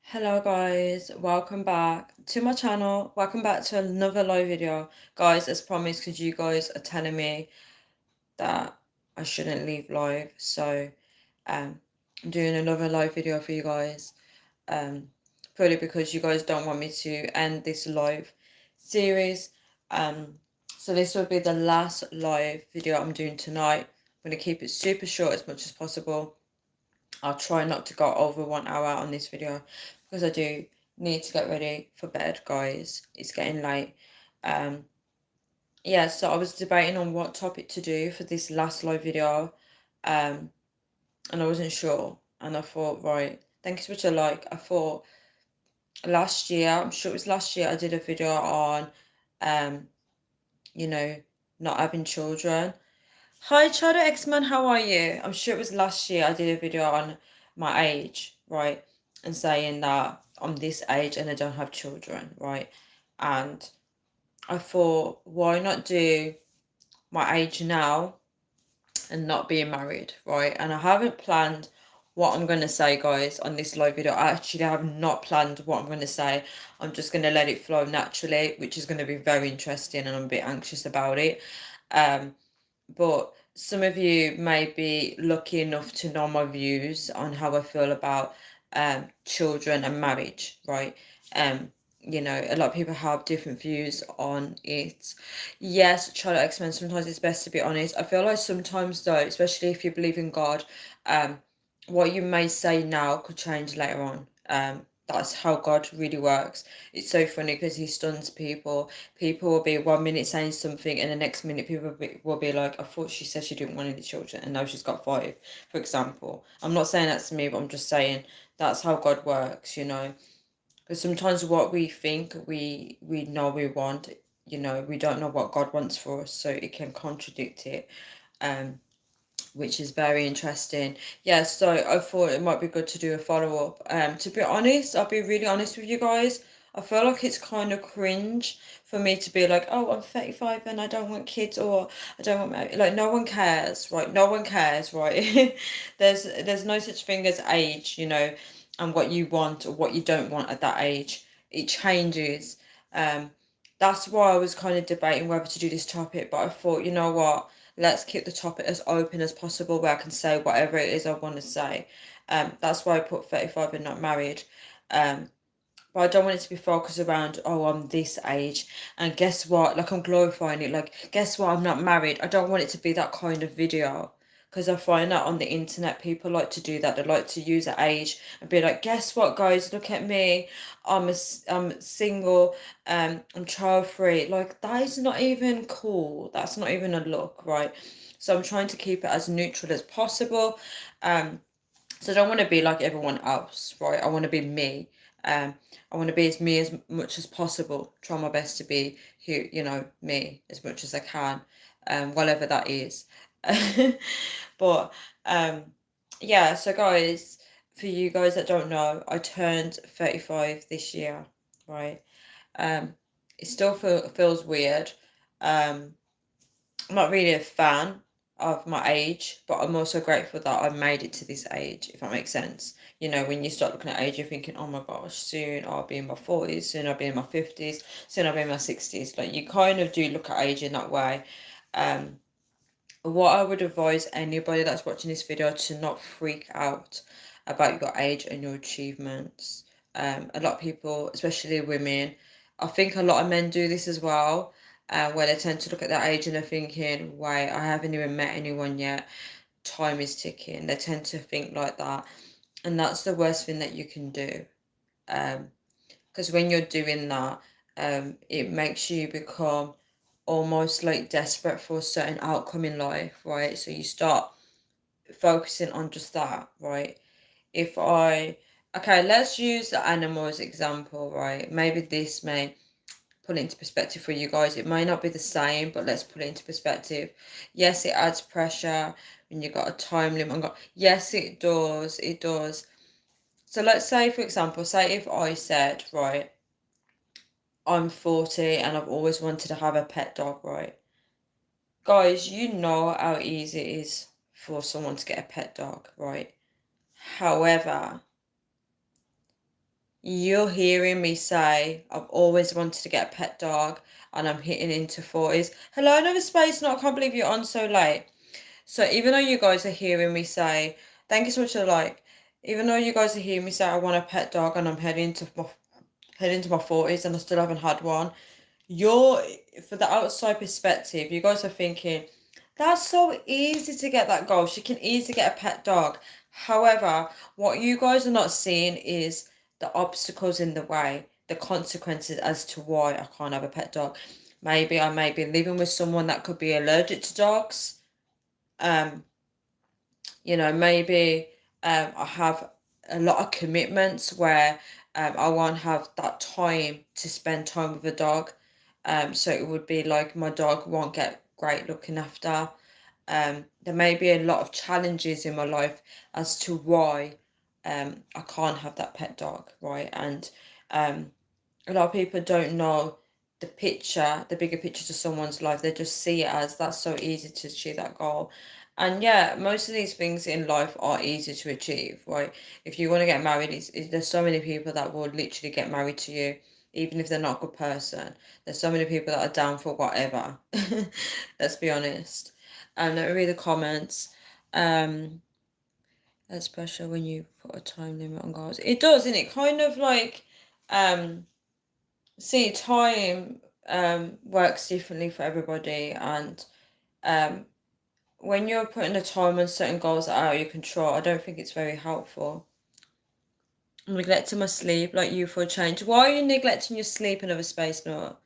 Hello guys, welcome back to my channel. Welcome back to another live video. Guys, as promised, because you guys are telling me that I shouldn't leave live. So I'm doing another live video for you guys. Probably because you guys don't want me to end this live series. So this will be the last live video I'm doing tonight. I'm going to keep it super short as much as possible. I'll try not to go over 1 hour on this video because I do need to get ready for bed, guys. It's getting late. Yeah, so I was debating on what topic to do for this last live video. And I wasn't sure. And I thought, right, thank you so much. I thought last year, I'm sure it was last year, I did a video on, you know, not having children. Hi, Chada X-Man, how are you? I'm sure it was last year I did a video on my age, right? And saying that I'm this age and I don't have children, right? And I thought, why not do my age now and not being married, right? And I haven't planned what I'm going to say, guys, on this live video. I actually have not planned what I'm going to say. I'm just going to let it flow naturally, which is going to be very interesting, and I'm a bit anxious about it. But some of you may be lucky enough to know my views on how I feel about children and marriage, right? A lot of people have different views on it. Yes, Charlotte X-Men, sometimes it's best to be honest. I feel like sometimes though, especially if you believe in God, what you may say now could change later on. That's how God really works. It's so funny because he stuns people. People will be 1 minute saying something, and the next minute people will be like, I thought she said she didn't want any children, and now she's got five, for example. I'm not saying that's me, but I'm just saying that's how God works, Because sometimes what we think we know we want, we don't know what God wants for us, so it can contradict it. Which is very interesting. Yeah, so I thought it might be good to do a follow-up. To be honest, I'll be really honest with you guys. I feel like it's kind of cringe for me to be like, oh, I'm 35 and I don't want kids, or I don't want like, no one cares, right? No one cares, right? There's no such thing as age, and what you want or what you don't want at that age. It changes. Um, that's why I was kind of debating whether to do this topic, but I thought, you know what? Let's keep the topic as open as possible where I can say whatever it is I want to say. That's why I put 35 and not married. But I don't want it to be focused around, oh, I'm this age. And guess what? Like, I'm glorifying it. Like, guess what? I'm not married. I don't want it to be that kind of video. Because I find that on the internet, people like to do that. They like to use an age and be like, guess what, guys? Look at me. I'm single. I'm child free. Like, that is not even cool. That's not even a look, right? So I'm trying to keep it as neutral as possible. So I don't want to be like everyone else, right? I want to be me. I want to be as much as possible. Try my best to be who, me as much as I can, whatever that is. But yeah, so guys, for you guys that don't know, I turned 35 this year, right? It still feels weird. I'm not really a fan of my age, but I'm also grateful that I made it to this age, if that makes sense. When you start looking at age, you're thinking, oh my gosh, soon I'll be in my 40s, soon I'll be in my 50s, soon I'll be in my 60s. Like, you kind of do look at age in that way. What I would advise anybody that's watching this video to not freak out about your age and your achievements. A lot of people, especially women, I think a lot of men do this as well, where they tend to look at their age and they're thinking, wait, I haven't even met anyone yet. Time is ticking. They tend to think like that. And that's the worst thing that you can do. Because when you're doing that, it makes you become almost like desperate for a certain outcome in life, right? So you start focusing on just that, right? If I, okay, let's use the animal as example, right? Maybe this may put it into perspective for you guys. It may not be the same, but let's put it into perspective. Yes, it adds pressure when you got a time limit. Yes, it does. It does. So let's say, for example, say if I said, right, I'm 40 and I've always wanted to have a pet dog, right? Guys, you know how easy it is for someone to get a pet dog, right? However, you're hearing me say I've always wanted to get a pet dog and I'm hitting into 40s. Hello, another space. No, I can't believe you're on so late. So even though you guys are hearing me say, thank you so much for the like, even though you guys are hearing me say I want a pet dog and I'm heading to my 40s and I still haven't had one, you're, for the outside perspective, you guys are thinking, that's so easy to get that goal. She can easily get a pet dog. However, what you guys are not seeing is the obstacles in the way, the consequences as to why I can't have a pet dog. Maybe I may be living with someone that could be allergic to dogs. Um, maybe I have a lot of commitments where I won't have that time to spend time with a dog. So it would be like my dog won't get great looking after. There may be a lot of challenges in my life as to why I can't have that pet dog, right? And a lot of people don't know the picture, the bigger picture to someone's life. They just see it as that's so easy to achieve that goal. And yeah, most of these things in life are easy to achieve, right? If you want to get married, there's so many people that will literally get married to you, even if they're not a good person. There's so many people that are down for whatever. Let's be honest. Let me read the comments. That's pressure when you put a time limit on goals. It does, and it kind of like see, time works differently for everybody, and um, when you're putting a time on certain goals that are out of your control, I don't think it's very helpful. I'm neglecting my sleep, like you for a change. Why are you neglecting your sleep, another space note?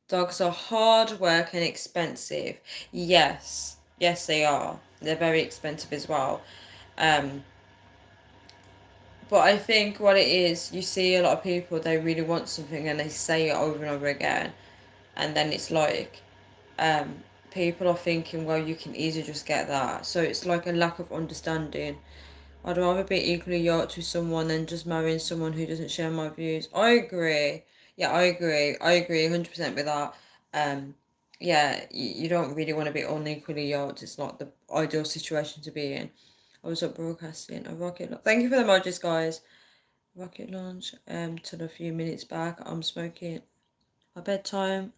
Dogs are hard work and expensive. Yes, yes, they are. They're very expensive as well. Um, but I think what it is, you see a lot of people, they really want something and they say it over and over again. And then it's like, um, people are thinking, well, you can easily just get that. So it's like a lack of understanding. I'd rather be equally yoked with someone than just marrying someone who doesn't share my views. I agree. Yeah, I agree. I agree 100% with that. Um, yeah, you don't really want to be unequally yoked. It's not the ideal situation to be in. I was up broadcasting a rocket launch. Thank you for the emojis, guys. Rocket launch. Till a few minutes back, I'm smoking my bedtime.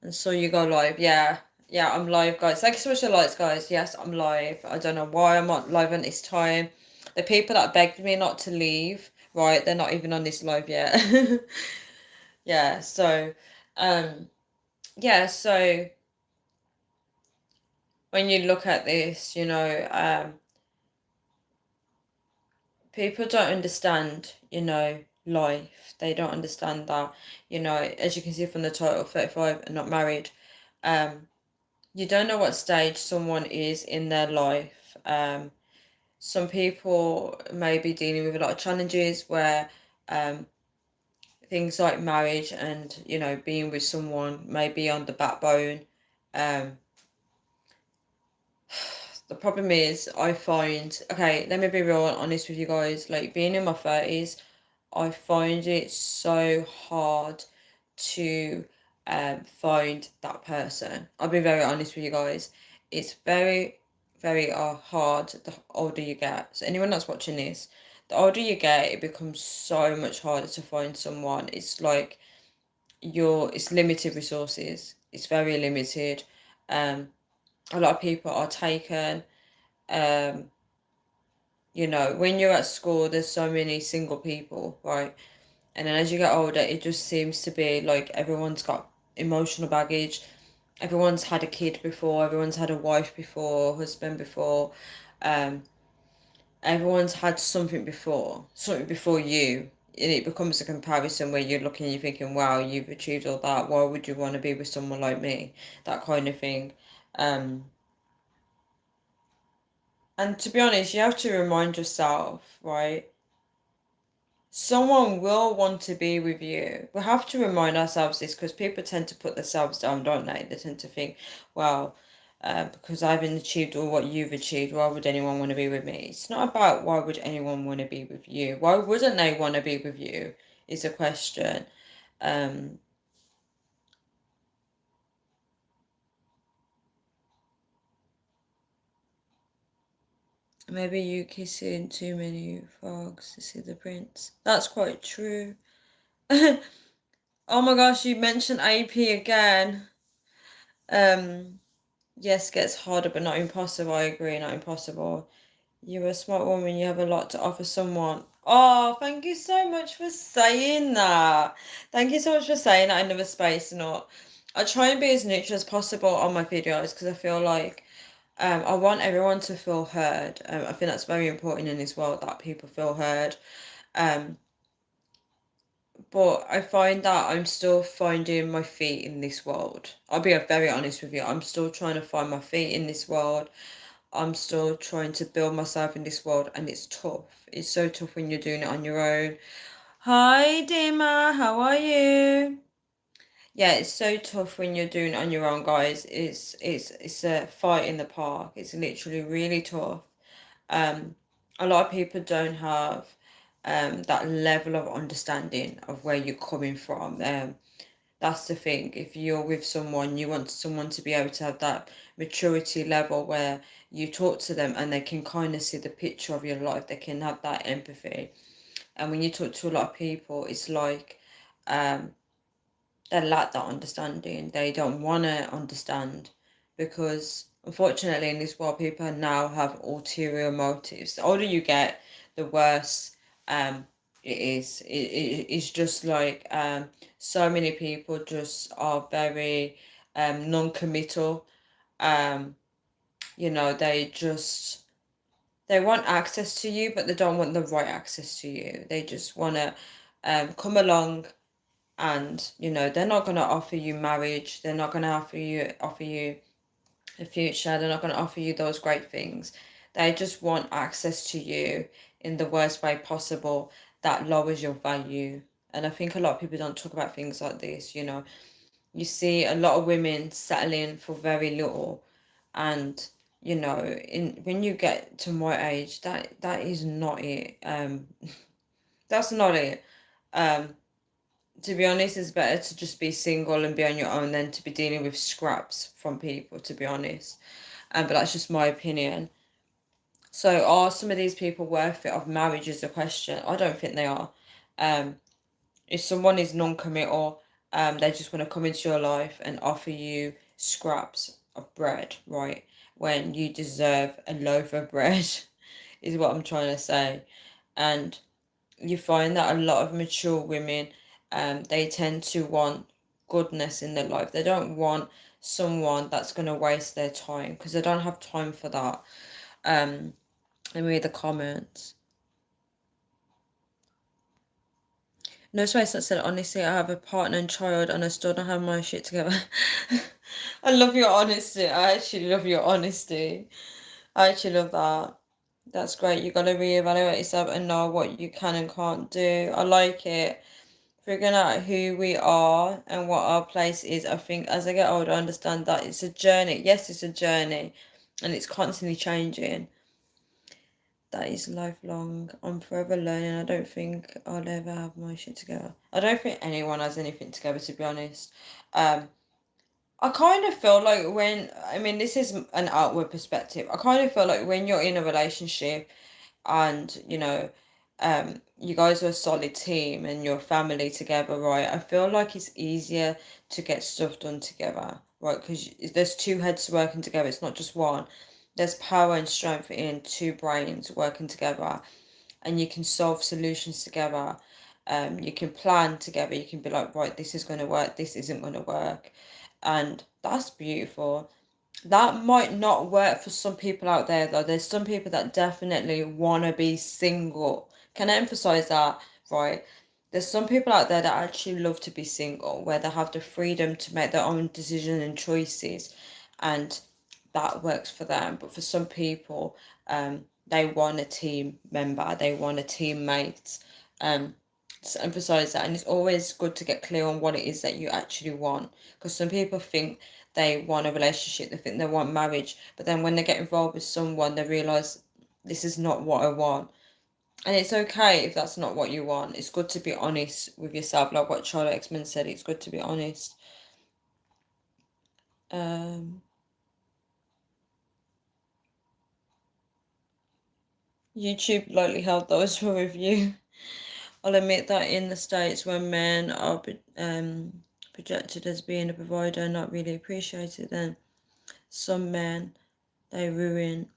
And so you go live. Yeah. Yeah, I'm live, guys. Thank you so much for the likes, guys. Yes, I'm live. I don't know why I'm not live at this time. The people that begged me not to leave, right, they're not even on this live yet. Yeah, so um so when you look at this, people don't understand, life. They don't understand that, as you can see from the title, 35 and not married. You don't know what stage someone is in their life. Some people may be dealing with a lot of challenges where um, things like marriage and, being with someone may be on the backbone. Um, the problem is, I find, okay, let me be real and honest with you guys, like being in my 30s, I find it so hard to find that person. I'll be very honest with you guys. It's very, very hard the older you get. So anyone that's watching this, the older you get, it becomes so much harder to find someone. It's like it's limited resources. It's very limited. Um, a lot of people are taken. Um, when you're at school, there's so many single people, right? And then as you get older, it just seems to be like everyone's got emotional baggage. Everyone's had a kid before, everyone's had a wife before, husband before. Um, everyone's had something before you. And it becomes a comparison where you're looking and you're thinking, wow, you've achieved all that. Why would you want to be with someone like me? That kind of thing. Um, and to be honest, you have to remind yourself, right? Someone will want to be with you. We have to remind ourselves this because people tend to put themselves down, don't they? They tend to think, well, because I haven't achieved all what you've achieved, why would anyone want to be with me? It's not about why would anyone want to be with you. Why wouldn't they want to be with you? Is a question. Um, Maybe you kissing too many frogs to see the prince. That's quite true. Oh my gosh, you mentioned AP again. Yes, gets harder, but not impossible. I agree, not impossible. You're a smart woman. You have a lot to offer someone. Oh, thank you so much for saying that. Thank you so much for saying that in the space. Not, I try and be as neutral as possible on my videos because I feel like I want everyone to feel heard. I think that's very important in this world that people feel heard. Um, but I find that I'm still finding my feet in this world. I'll be very honest with you. I'm still trying to find my feet in this world. I'm still trying to build myself in this world, and it's tough. It's so tough when you're doing it on your own. Hi, Dima. How are you? Yeah, it's so tough when you're doing it on your own, guys. It's a fight in the park. It's literally really tough. Um, a lot of people don't have that level of understanding of where you're coming from. That's the thing. If you're with someone, you want someone to be able to have that maturity level where you talk to them and they can kind of see the picture of your life. They can have that empathy. And when you talk to a lot of people, it's like um, they lack that understanding. They don't want to understand because unfortunately in this world people now have ulterior motives. The older you get, the worse it is. It's just like so many people just are very non-committal. Um, they just they want access to you, but they don't want the right access to you. They just want to come along and they're not going to offer you marriage, they're not going to offer you a future, they're not going to offer you those great things. They just want access to you in the worst way possible that lowers your value. And I think a lot of people don't talk about things like this. You see a lot of women settling for very little, and in when you get to my age, that is not it. That's not it. um to be honest, it's better to just be single and be on your own than to be dealing with scraps from people, to be honest. But that's just my opinion. So are some of these people worth it? Of marriage is the question. I don't think they are. Um, if someone is non-committal, they just want to come into your life and offer you scraps of bread, right? When you deserve a loaf of bread, is what I'm trying to say. And you find that a lot of mature women, they tend to want goodness in their life. They don't want someone that's going to waste their time because they don't have time for that. Let me read the comments. No space that said, honestly, I have a partner and child and I still don't have my shit together. I love your honesty. I actually love your honesty. I actually love that. That's great. You got to reevaluate yourself and know what you can and can't do. I like it. Figuring out who we are and what our place is. I think as I get older, I understand that it's a journey. Yes, it's a journey and it's constantly changing. That is lifelong. I'm forever learning. I don't think I'll ever have my shit together. I don't think anyone has anything together, to be honest. I kind of feel like this is an outward perspective. I kind of feel like when you're in a relationship and you guys are a solid team and you're a family together, right? I feel like it's easier to get stuff done together, right? Because there's two heads working together, it's not just one. There's power and strength in two brains working together, and you can solve solutions together. You can plan together, you can be like, right, this is going to work, this isn't going to work, and that's beautiful. That might not work for some people out there, though. There's some people that definitely want to be single. Can I emphasize that? Right? There's some people out there that actually love to be single, where they have the freedom to make their own decisions and choices, and that works for them. But for some people, they want a team member, they want a teammate. To emphasize that, and it's always good to get clear on what it is that you actually want, because some people think they want a relationship, they think they want marriage, but then when they get involved with someone, they realize this is not what I want. And it's okay if that's not what you want. It's good to be honest with yourself, like what Charlotte X-Men said. It's good to be honest. um YouTube lightly held those for review. I'll admit that in the States, when men are projected as being a provider, not really appreciated, then some men, they ruin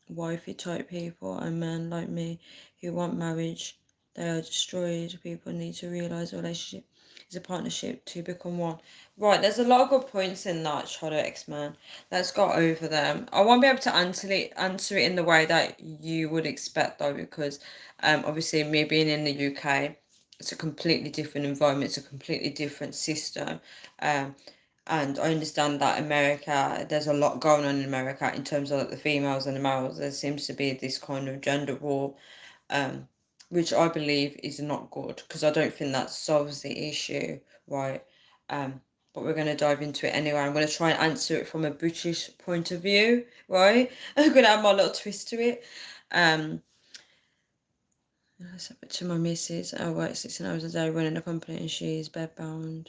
wifey type people, and men like me who want marriage, they are destroyed. People need to realise a relationship is a partnership to become one. Right, there's a lot of good points in that, Shadow X-Man. Let's go over them. I won't be able to answer it in the way that you would expect though, because obviously me being in the UK, it's a completely different environment, it's a completely different system. And I understand that America, there's a lot going on in America in terms of like the females and the males. There seems to be this kind of gender war, um, which I believe is not good, because I don't think that solves the issue, right? But we're going to dive into it anyway. I'm going to try and answer it from a British point of view, right? I'm going to add my little twist to it. Separate to my missus, I work 16 hours a day running a company, and she's bedbound.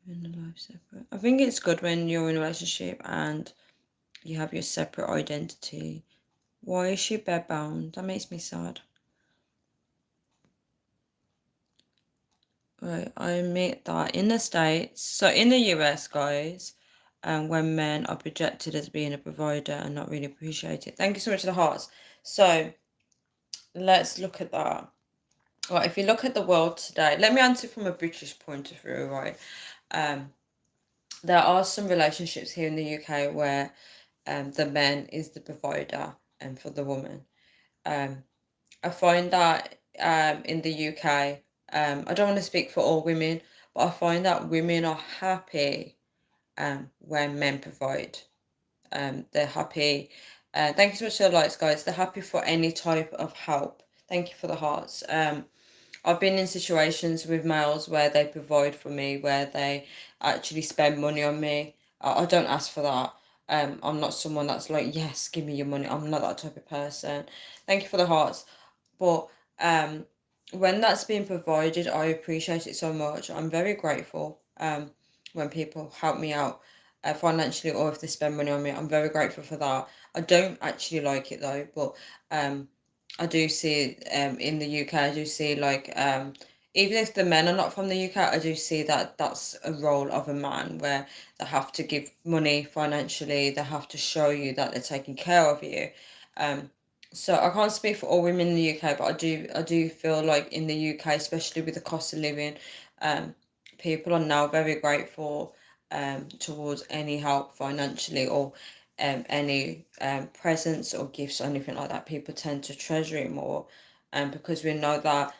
In a life separate. I think it's good when you're in a relationship and you have your separate identity. Why is she bedbound? That makes me sad. Right, I admit that in the States, so in the US, guys, when men are projected as being a provider and not really appreciated. Thank you so much for the hearts. So let's look at that. Right, if you look at the world today, let me answer from a British point of view, right? There are some relationships here in the UK where the man is the provider and for the woman. I find that in the UK, I don't want to speak for all women, but I find that women are happy when men provide. They're happy. Thank you so much for the likes, guys. They're happy for any type of help. Thank you for the hearts. I've been in situations with males where they provide for me, where they actually spend money on me. I don't ask for that. I'm not someone that's like, yes, give me your money. I'm not that type of person. Thank you for the hearts. But when that's being provided, I appreciate it so much. I'm very grateful when people help me out financially, or if they spend money on me. I'm very grateful for that. I don't actually like it though, but I do see in the UK, I do see like even if the men are not from the UK, I do see that that's a role of a man, where they have to give money financially, they have to show you that they're taking care of you. So I can't speak for all women in the UK, but I do feel like in the UK, especially with the cost of living, people are now very grateful towards any help financially, or any presents or gifts or anything like that. People tend to treasure it more, because we know that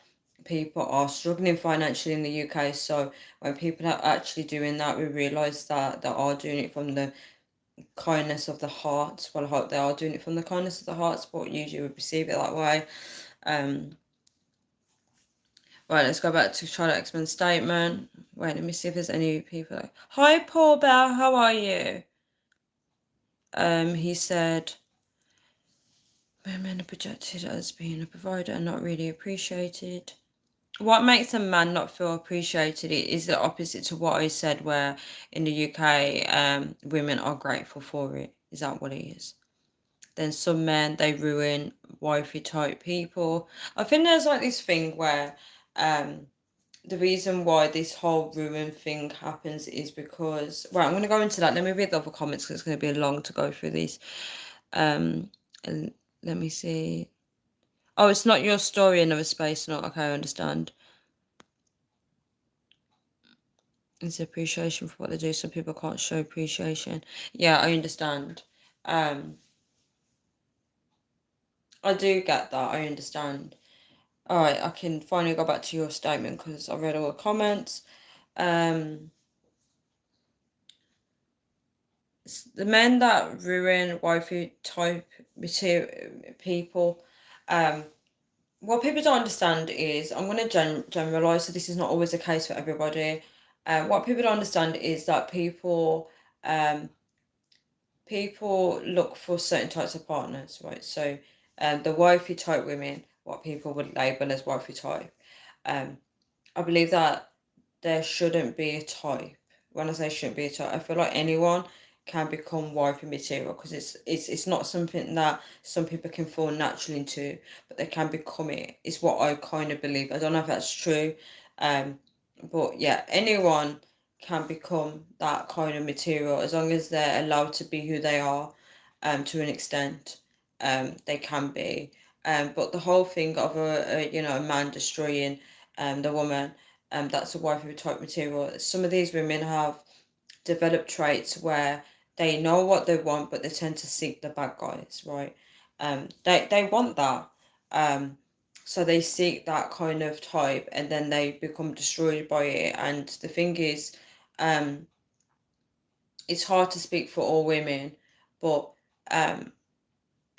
people are struggling financially in the UK. So when people are actually doing that, we realise that they are doing it from the kindness of the heart. Well, I hope they are doing it from the kindness of the hearts, but usually we perceive it that way. Right, let's go back to Charlotte X-Men's statement. Wait, let me see if there's any people. Hi, Paul Bell, how are you? He said, women are projected as being a provider and not really appreciated. What makes a man not feel appreciated is the opposite to what I said, where in the UK, women are grateful for it. Is that what it is? Then some men, they ruin wifey type people. I think there's like this thing where the reason why this whole ruin thing happens is because, well, I'm going to go into that. Let me read the other comments because it's going to be long to go through these. And let me see. Oh, it's not your story, another space. Not okay, I understand. It's appreciation for what they do. Some people can't show appreciation. Yeah, I understand. I do get that. I understand. All right, I can finally go back to your statement because I read all the comments. The men that ruin waifu type material people, what people don't understand is, I'm going to generalize, so this is not always the case for everybody. What people don't understand is that people look for certain types of partners, right? So the wifey type women, what people would label as wifey type, I believe that there shouldn't be a type. When I say shouldn't be a type, I feel like anyone can become wifey material, because it's not something that some people can fall naturally into, but they can become it. Is what I kind of believe. I don't know if that's true, um, but yeah, anyone can become that kind of material as long as they're allowed to be who they are, to an extent. They can be. But the whole thing of a man destroying the woman, that's a wifey type material. Some of these women have develop traits where they know what they want, but they tend to seek the bad guys, right? They want that. Um, so they seek that kind of type, and then they become destroyed by it. And the thing is, um, it's hard to speak for all women, but um,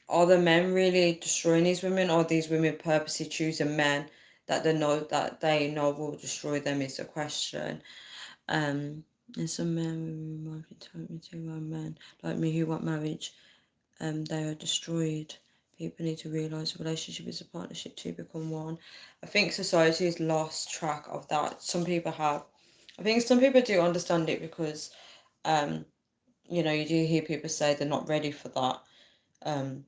are the men really destroying these women, or these women purposely choosing men that they know will destroy them? Is the question. And some men will be told me to men like me who want marriage, they are destroyed. People need to realise a relationship is a partnership to become one. I think society has lost track of that. Some people have. I think some people do understand it because, you do hear people say they're not ready for that. Um,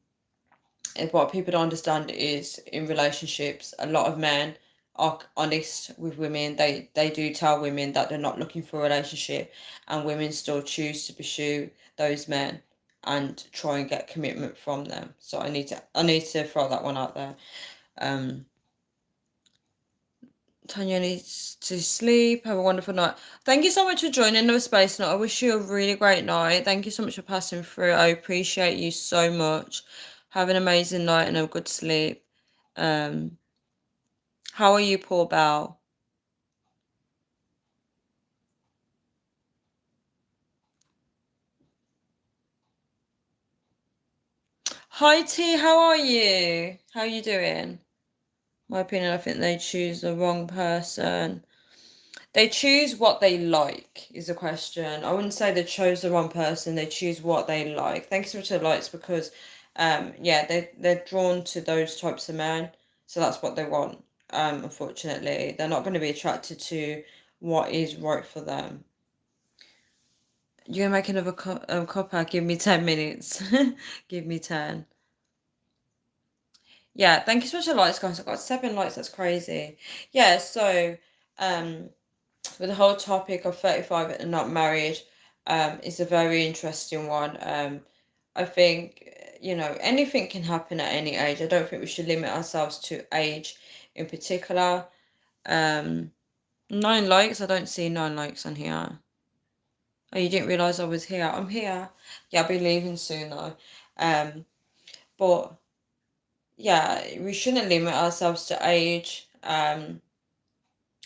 and what people don't understand is in relationships, a lot of men are honest with women. They do tell women that they're not looking for a relationship, and women still choose to pursue those men and try and get commitment from them. So I need to throw that one out there. Um, Tanya needs to sleep. Have a wonderful night. Thank you so much for joining the space night. I wish you a really great night. Thank you so much for passing through. I appreciate you so much. Have an amazing night and a good sleep. Um, how are you, Paul Bell? Hi T, how are you? How are you doing? My opinion, I think they choose the wrong person. They choose what they like, is the question. I wouldn't say they chose the wrong person, they choose what they like. Thank you so much for the likes, because yeah, they're drawn to those types of men. So that's what they want. Unfortunately. They're not going to be attracted to what is right for them. You're gonna make another copper, give me 10 minutes. Give me 10. Yeah, thank you so much for the likes, guys. I've got 7 likes, that's crazy. Yeah, so um with the whole topic of 35 and not married, is a very interesting one. I think, anything can happen at any age. I don't think we should limit ourselves to age in particular. 9 likes, I don't see 9 likes on here. Oh, you didn't realise I was here. I'm here. Yeah, I'll be leaving soon though. But yeah, we shouldn't limit ourselves to age. Can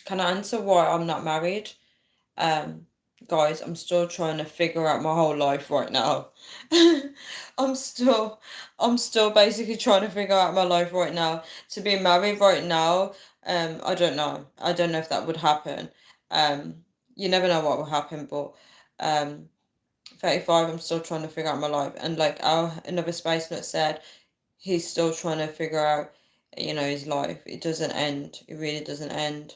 I answer why I'm not married? Um, Guys, I'm still trying to figure out my whole life right now. I'm still, I'm still basically trying to figure out my life right now. To be married right now, I don't know. I don't know if that would happen. Um, you never know what will happen, but um, 35, I'm still trying to figure out my life. And like our another space note said, he's still trying to figure out, his life. It doesn't end. It really doesn't end.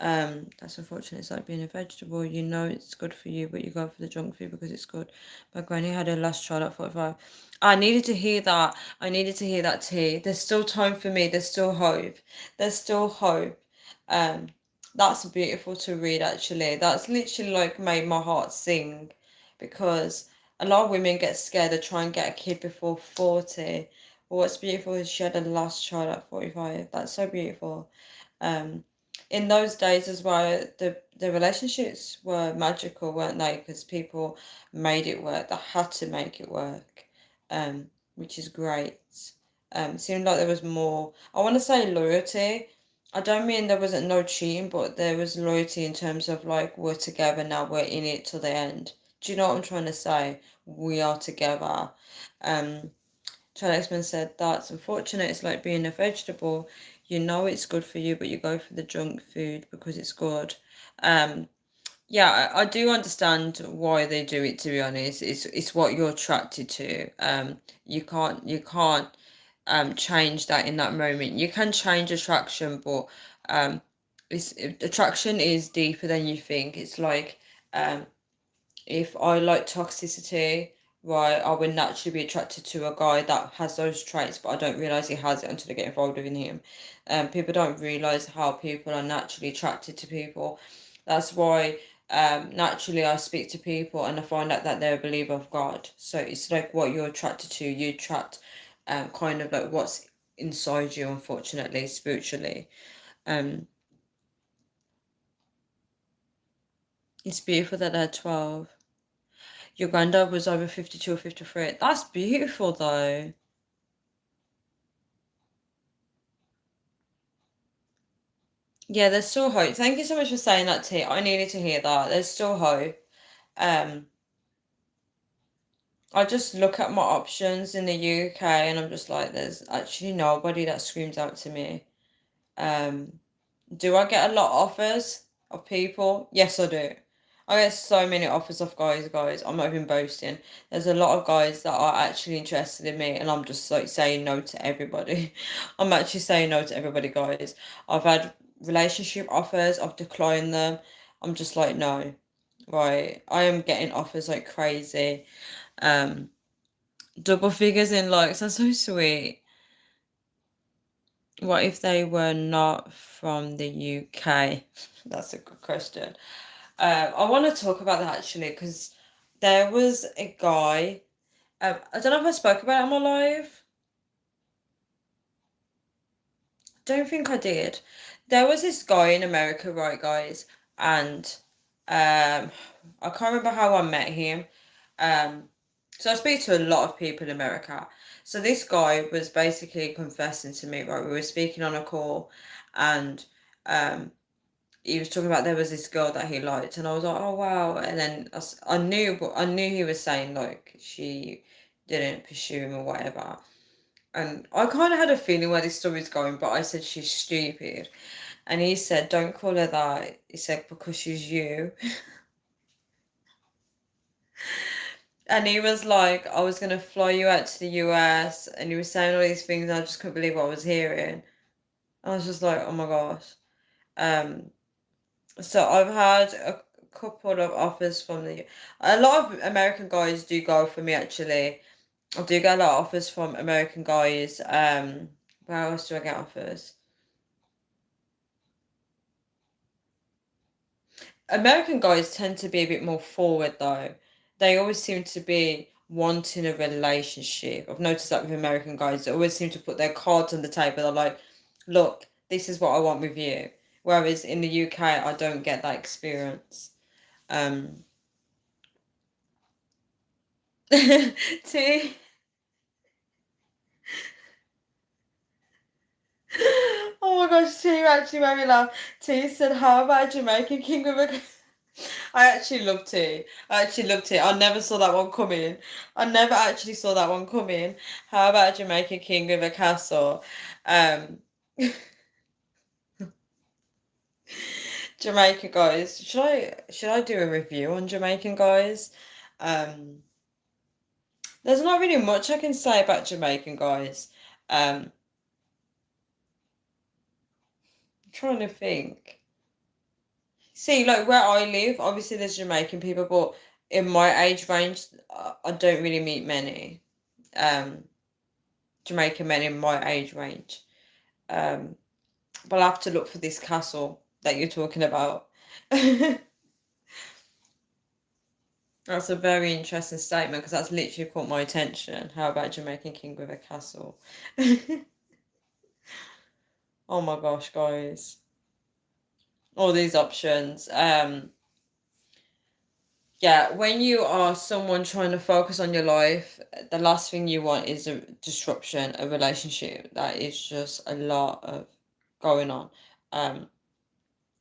That's unfortunate. It's like being a vegetable. You know it's good for you, but you go for the junk food because it's good. My granny had her last child at 45. I needed to hear that. I needed to hear that tea. There's still time for me. There's still hope. There's still hope. Um, that's beautiful to read actually. That's literally like made my heart sing, because a lot of women get scared to try and get a kid before 40. But what's beautiful is she had her last child at 45. That's so beautiful. Um, in those days as well, the relationships were magical, weren't they? Because people made it work. They had to make it work, which is great. It seemed like there was more. I want to say loyalty. I don't mean there wasn't no cheating, but there was loyalty in terms of like we're together now, we're in it till the end. Do you know what I'm trying to say? We are together. Um, Child X-Men said that's unfortunate. It's like being a vegetable. You know it's good for you, but you go for the junk food because it's good. Um, yeah, I do understand why they do it, to be honest. It's what you're attracted to. You can't change that in that moment. You can change attraction, but attraction is deeper than you think. It's like um if I like toxicity, right, I would naturally be attracted to a guy that has those traits, but I don't realize he has it until I get involved with him. People don't realize how people are naturally attracted to people. That's why naturally I speak to people and I find out that they're a believer of God. So it's like what you're attracted to, you attract kind of like what's inside you, unfortunately, spiritually. Um, it's beautiful that they're 12. Your granddad was over 52 or 53. That's beautiful though. Yeah, there's still hope. Thank you so much for saying that, T. I needed to hear that. There's still hope. Um, I just look at my options in the UK and I'm just like, there's actually nobody that screams out to me. Um, do I get a lot of offers of people? Yes, I do. I get so many offers of guys. I'm not even boasting. There's a lot of guys that are actually interested in me, and I'm just like saying no to everybody. I'm actually saying no to everybody, guys. I've had relationship offers, I've declined them. I'm just like, no. Right. I am getting offers like crazy. Um, double figures in likes. That's so sweet. What if they were not from the UK? That's a good question. I want to talk about that actually because there was a guy. I don't know if I spoke about it on my live. Don't think I did. There was this guy in America, right, guys, and I can't remember how I met him. Um, so I speak to a lot of people in America. So this guy was basically confessing to me, right? We were speaking on a call, and um, he was talking about there was this girl that he liked, and I was like, oh wow. And then I knew he was saying like she didn't pursue him or whatever. And I kind of had a feeling where this story's going, but I said she's stupid. And he said, don't call her that. He said, because she's you. And he was like, I was going to fly you out to the US. And he was saying all these things. And I just couldn't believe what I was hearing. I was just like, oh my gosh. Um, so I've had a couple of offers from a lot of American guys do go for me actually. I do get a lot of offers from American guys. Where else do I get offers? American guys tend to be a bit more forward though. They always seem to be wanting a relationship. I've noticed that with American guys, they always seem to put their cards on the table. They're like, look, this is what I want with you. Whereas in the UK, I don't get that experience. Um, T. Oh my gosh, T actually made me laugh. T said, how about Jamaican King of a... I actually loved it. I actually loved it. I never saw that one coming. I never actually saw that one coming. How about Jamaican King with a castle? Um, Jamaican guys. Should I do a review on Jamaican guys? Um, there's not really much I can say about Jamaican guys. I'm trying to think. See, like where I live, obviously there's Jamaican people, but in my age range, I don't really meet many Jamaican men in my age range. Um, but I'll have to look for this castle that you're talking about. That's a very interesting statement because that's literally caught my attention. How about Jamaican King with a castle? Oh my gosh, guys. All these options. Yeah, when you are someone trying to focus on your life, the last thing you want is a disruption, a relationship. That is just a lot of going on. Um,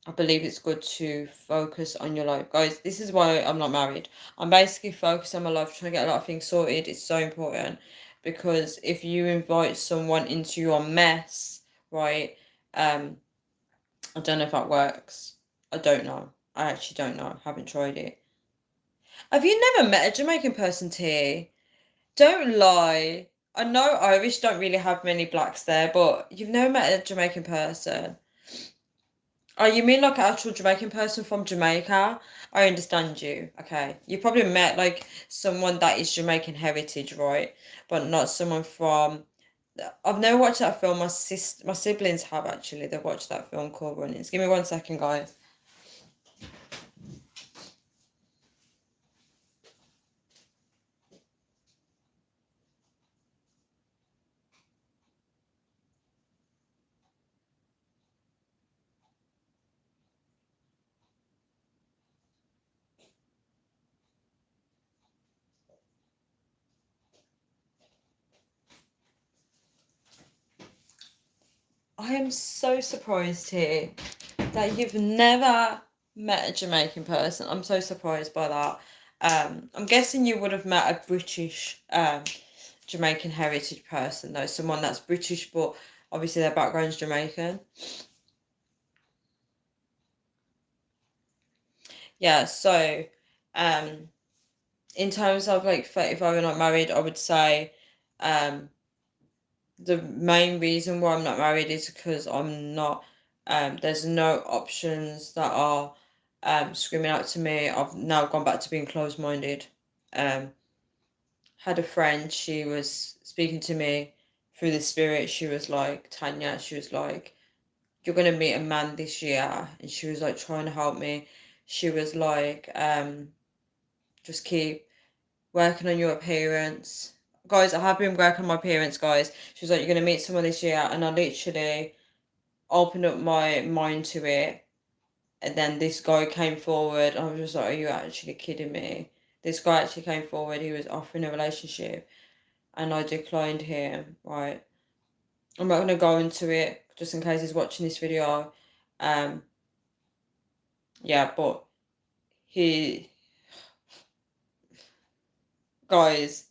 I believe it's good to focus on your life. Guys, this is why I'm not married. I'm basically focused on my life, trying to get a lot of things sorted. It's so important because if you invite someone into your mess, right? I don't know if that works. I don't know. I actually don't know. I haven't tried it. Have you never met a Jamaican person, T? Don't lie. I know Irish don't really have many blacks there, but you've never met a Jamaican person. Oh, you mean like an actual Jamaican person from Jamaica? I understand you. Okay. You probably met like someone that is Jamaican heritage, right? But not someone from. I've never watched that film. My siblings have actually. They watched that film called Runnings. Give me 1 second, guys. I am so surprised here that you've never met a Jamaican person. I'm so surprised by that. I'm guessing you would have met a British Jamaican heritage person though, someone that's British but obviously their background's Jamaican. Yeah, so um in terms of like if I were not married, I would say um the main reason why I'm not married is because I'm not there's no options that are screaming out to me. I've now gone back to being closed-minded. Um had a friend, she was speaking to me through the spirit. She was like, Tanya, she was like, you're gonna meet a man this year, and she was like trying to help me. She was like, just keep working on your appearance. Guys, I have been working on my appearance, guys. She was like, you're gonna meet someone this year, and I literally opened up my mind to it. And then this guy came forward. I was just like, are you actually kidding me? This guy actually came forward. He was offering a relationship, and I declined him. Right. I'm not gonna go into it just in case he's watching this video. Um, yeah, but he, guys,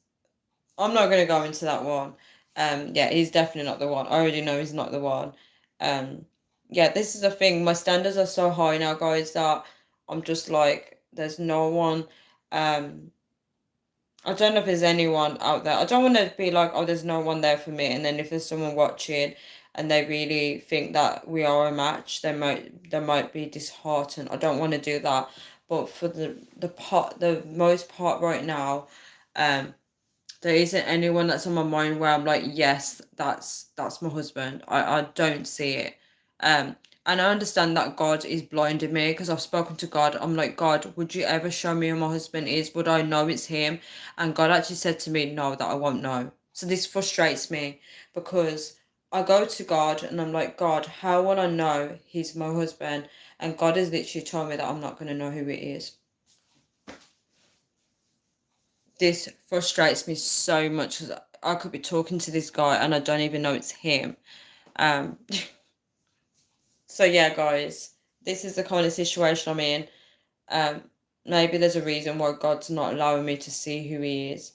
I'm not gonna go into that one. Yeah, he's definitely not the one. I already know he's not the one. Um, yeah, this is the thing. My standards are so high now, guys, that I'm just like, there's no one. Um, I don't know if there's anyone out there. I don't want to be like, oh, there's no one there for me. And then if there's someone watching and they really think that we are a match, they might be disheartened. I don't want to do that. But for the most part right now, um, there isn't anyone that's on my mind where I'm like, yes, that's my husband. I don't see it. Um, and I understand that God is blinding me because I've spoken to God. I'm like, God, would you ever show me who my husband is? Would I know it's him? And God actually said to me, no, that I won't know. So this frustrates me because I go to God and I'm like, God, how will I know he's my husband? And God has literally told me that I'm not going to know who it is. This frustrates me so much because I could be talking to this guy and I don't even know it's him. Um, so yeah, guys, this is the kind of situation I'm in. Um, Maybe there's a reason why God's not allowing me to see who he is.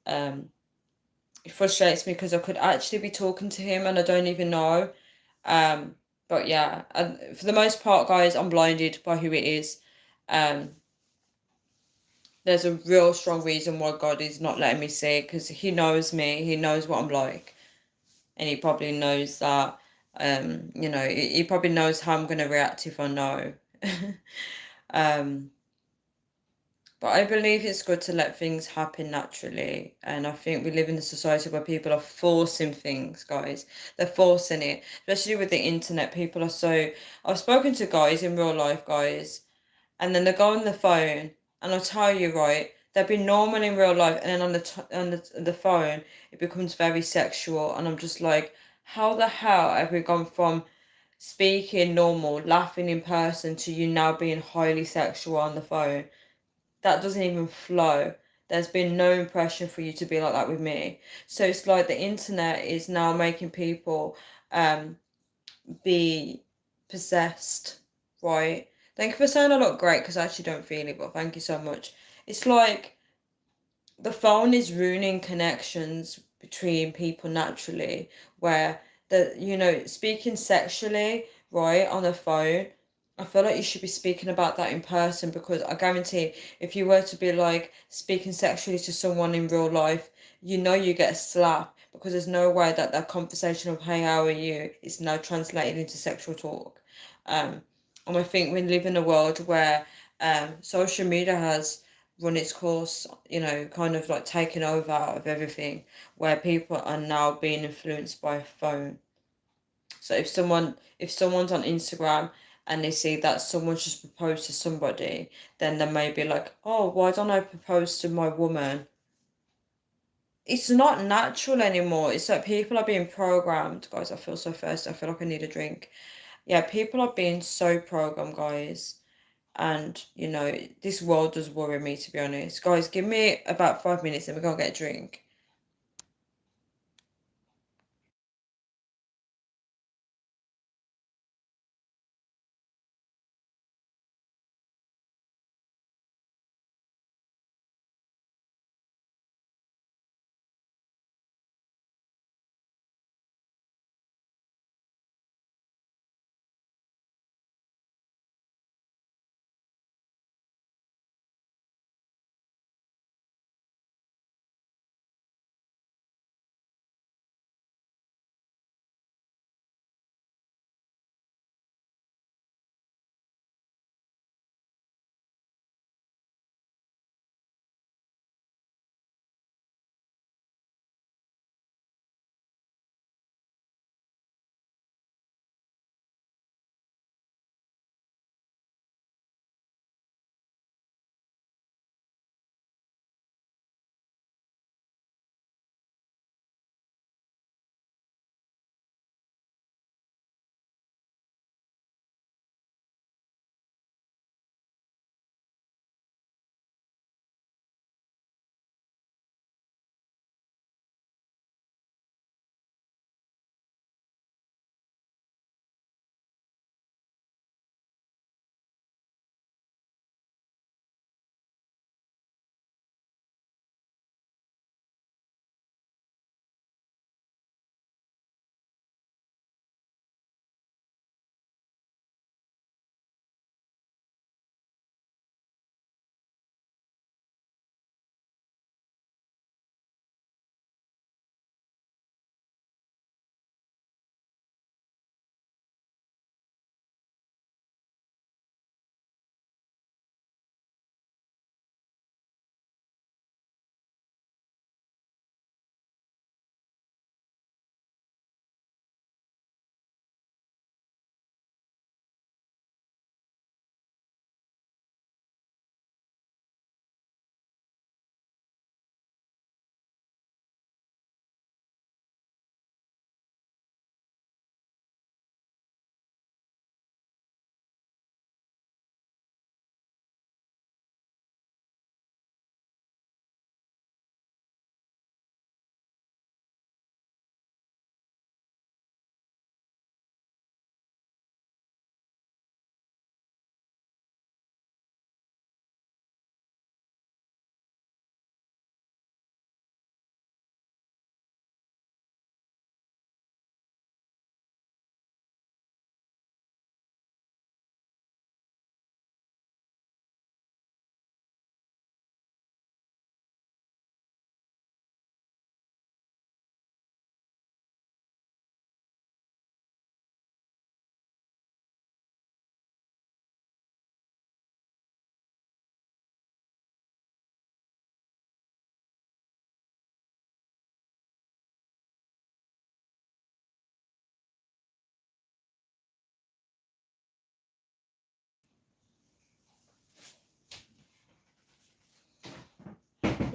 Um, it frustrates me because I could actually be talking to him and I don't even know. Um, but yeah, and for the most part, guys, I'm blinded by who it is. Um, there's a real strong reason why God is not letting me see it because he knows me, he knows what I'm like. And he probably knows that he probably knows how I'm going to react if I know. um but I believe it's good to let things happen naturally, and I think we live in a society where people are forcing things, guys. They're forcing it, especially with the internet. People are so, I've spoken to guys in real life, guys, and then they go on the phone, and I'll tell you, right, they've been normal in real life, and then on the phone, it becomes very sexual, and I'm just like, how the hell have we gone from speaking normal, laughing in person, to you now being highly sexual on the phone? That doesn't even flow. There's been no impression for you to be like that with me. So it's like the internet is now making people um be possessed, right? Thank you for saying I look great because I actually don't feel it, but thank you so much. It's like the phone is ruining connections between people naturally, where speaking sexually, right, on the phone, I feel like you should be speaking about that in person because I guarantee if you were to be like speaking sexually to someone in real life, you get a slap because there's no way that conversation of hey, how are you is now translated into sexual talk. Um, And I think we live in a world where social media has run its course, kind of like taken over out of everything, where people are now being influenced by a phone. So if someone's on Instagram and they see that someone just proposed to somebody, then they may be like, oh, why don't I propose to my woman? It's not natural anymore. It's like people are being programmed. Guys, I feel so thirsty. I feel like I need a drink. Yeah, people are being so programmed, guys. And, this world does worry me, to be honest. Guys, give me about 5 minutes and we're going to get a drink.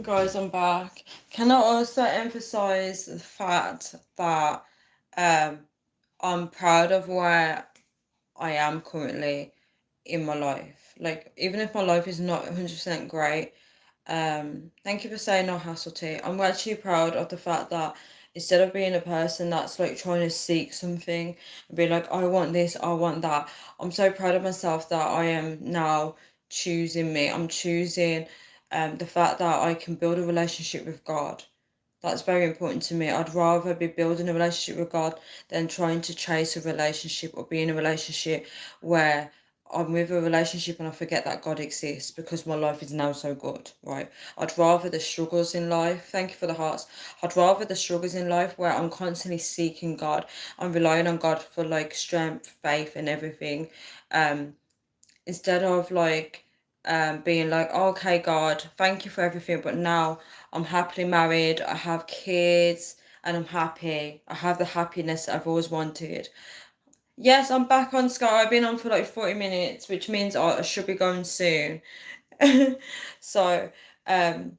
Guys, I'm back. Can I also emphasize the fact that um, I'm proud of where I am currently in my life? Like, even if my life is not 100% great, thank you for saying no hassle tea. I'm actually proud of the fact that instead of being a person that's like trying to seek something and be like, I want this, I want that, I'm so proud of myself that I am now choosing me. I'm choosing the fact that I can build a relationship with God. That's very important to me. I'd rather be building a relationship with God than trying to chase a relationship or be in a relationship where I'm with a relationship and I forget that God exists because my life is now so good, right? I'd rather the struggles in life, thank you for the hearts. I'd rather the struggles in life where I'm constantly seeking God. I'm relying on God for like strength, faith, and everything. instead of like being like, "Oh, okay, God, thank you for everything, but now I'm happily married, I have kids, and I'm happy. I have the happiness that I've always wanted." Yes, I'm back on Sky. I've been on for like 40 minutes, which means I should be going soon. So, um,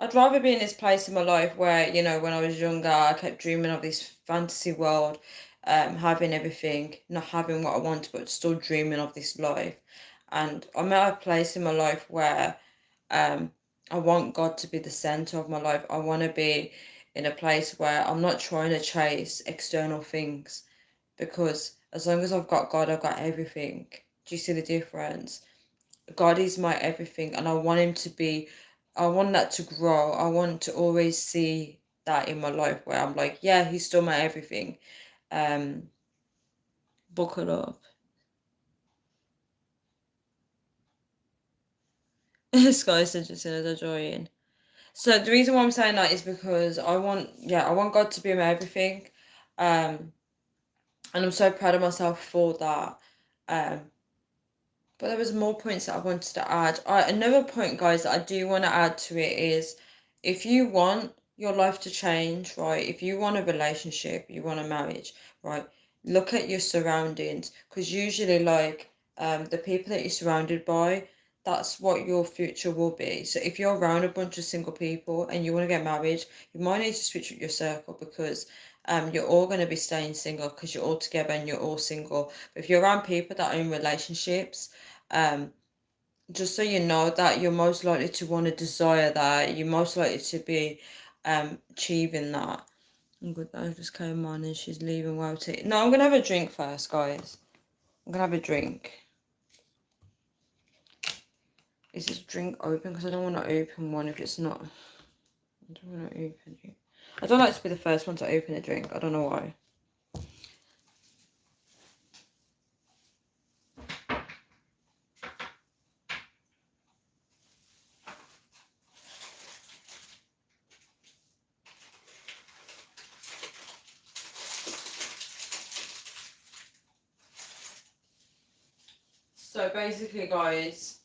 I'd rather be in this place in my life where, you know, when I was younger, I kept dreaming of this fantasy world, having everything, not having what I want, but still dreaming of this life. And I'm at a place in my life where um, I want God to be the center of my life. I want to be in a place where I'm not trying to chase external things, because as long as I've got God, I've got everything. Do you see the difference? God is my everything, and I want Him to be, I want that to grow. I want to always see that in my life where I'm like, yeah, He's still my everything. Um, Buckle up. Sky said just as a join. So the reason why I'm saying that is because I want God to be my everything. Um, and I'm so proud of myself for that. Um, But there was more points that I wanted to add. Another point, guys, that I do want to add to it is, if you want your life to change, right? If you want a relationship, you want a marriage, right? Look at your surroundings, because usually, like, the people that you're surrounded by, that's what your future will be. So if you're around a bunch of single people and you want to get married, you might need to switch up your circle, because you're all going to be staying single because you're all together and you're all single. But if you're around people that are in relationships, um, just so you know that you're most likely to want to desire that, you're most likely to be achieving that. I'm good. I just came on and she's leaving while taking. No, I'm gonna have a drink first, guys. I'm gonna have a drink. Is this drink open? Because I don't want to open one if it's not. I don't want to open it. I don't like to be the first one to open a drink. I don't know why. So basically, guys,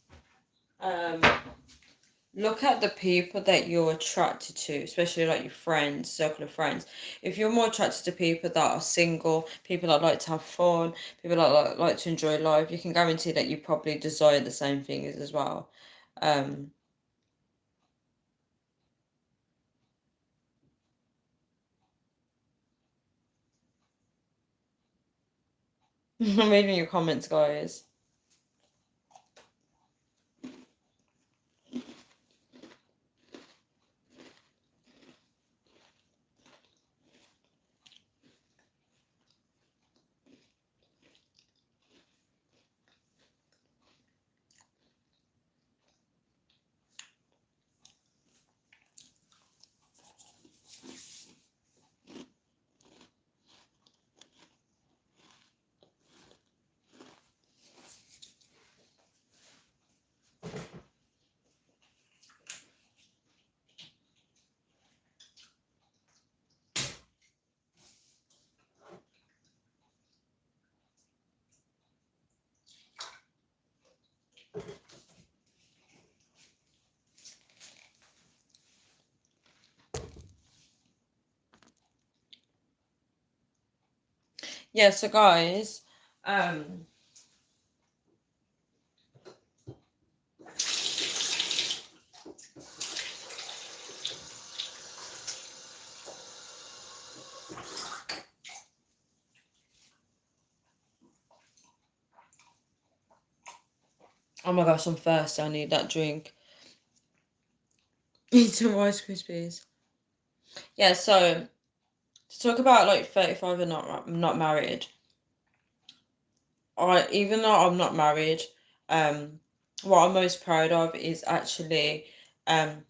um, look at the people that you're attracted to, especially like your friends, circle of friends. If you're more attracted to people that are single, people that like to have fun, people that like to enjoy life, you can guarantee that you probably desire the same things as well. Um, I'm reading your comments, guys. Yeah, so guys, oh my gosh, I'm thirsty. I need that drink. Eat some Rice Krispies. Yeah, so to talk about like 35 and not married. Even though I'm not married, um, what I'm most proud of is actually um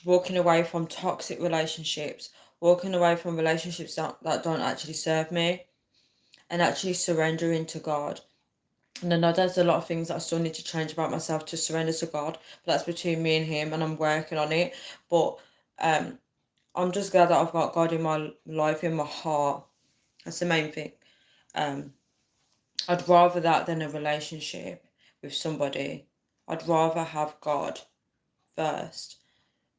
walking away from toxic relationships, walking away from relationships that don't actually serve me, and actually surrendering to God. And I know there's a lot of things that I still need to change about myself to surrender to God, but that's between me and Him, and I'm working on it. But um, I'm just glad that I've got God in my life, in my heart. That's the main thing. Um, I'd rather that than a relationship with somebody. I'd rather have God first.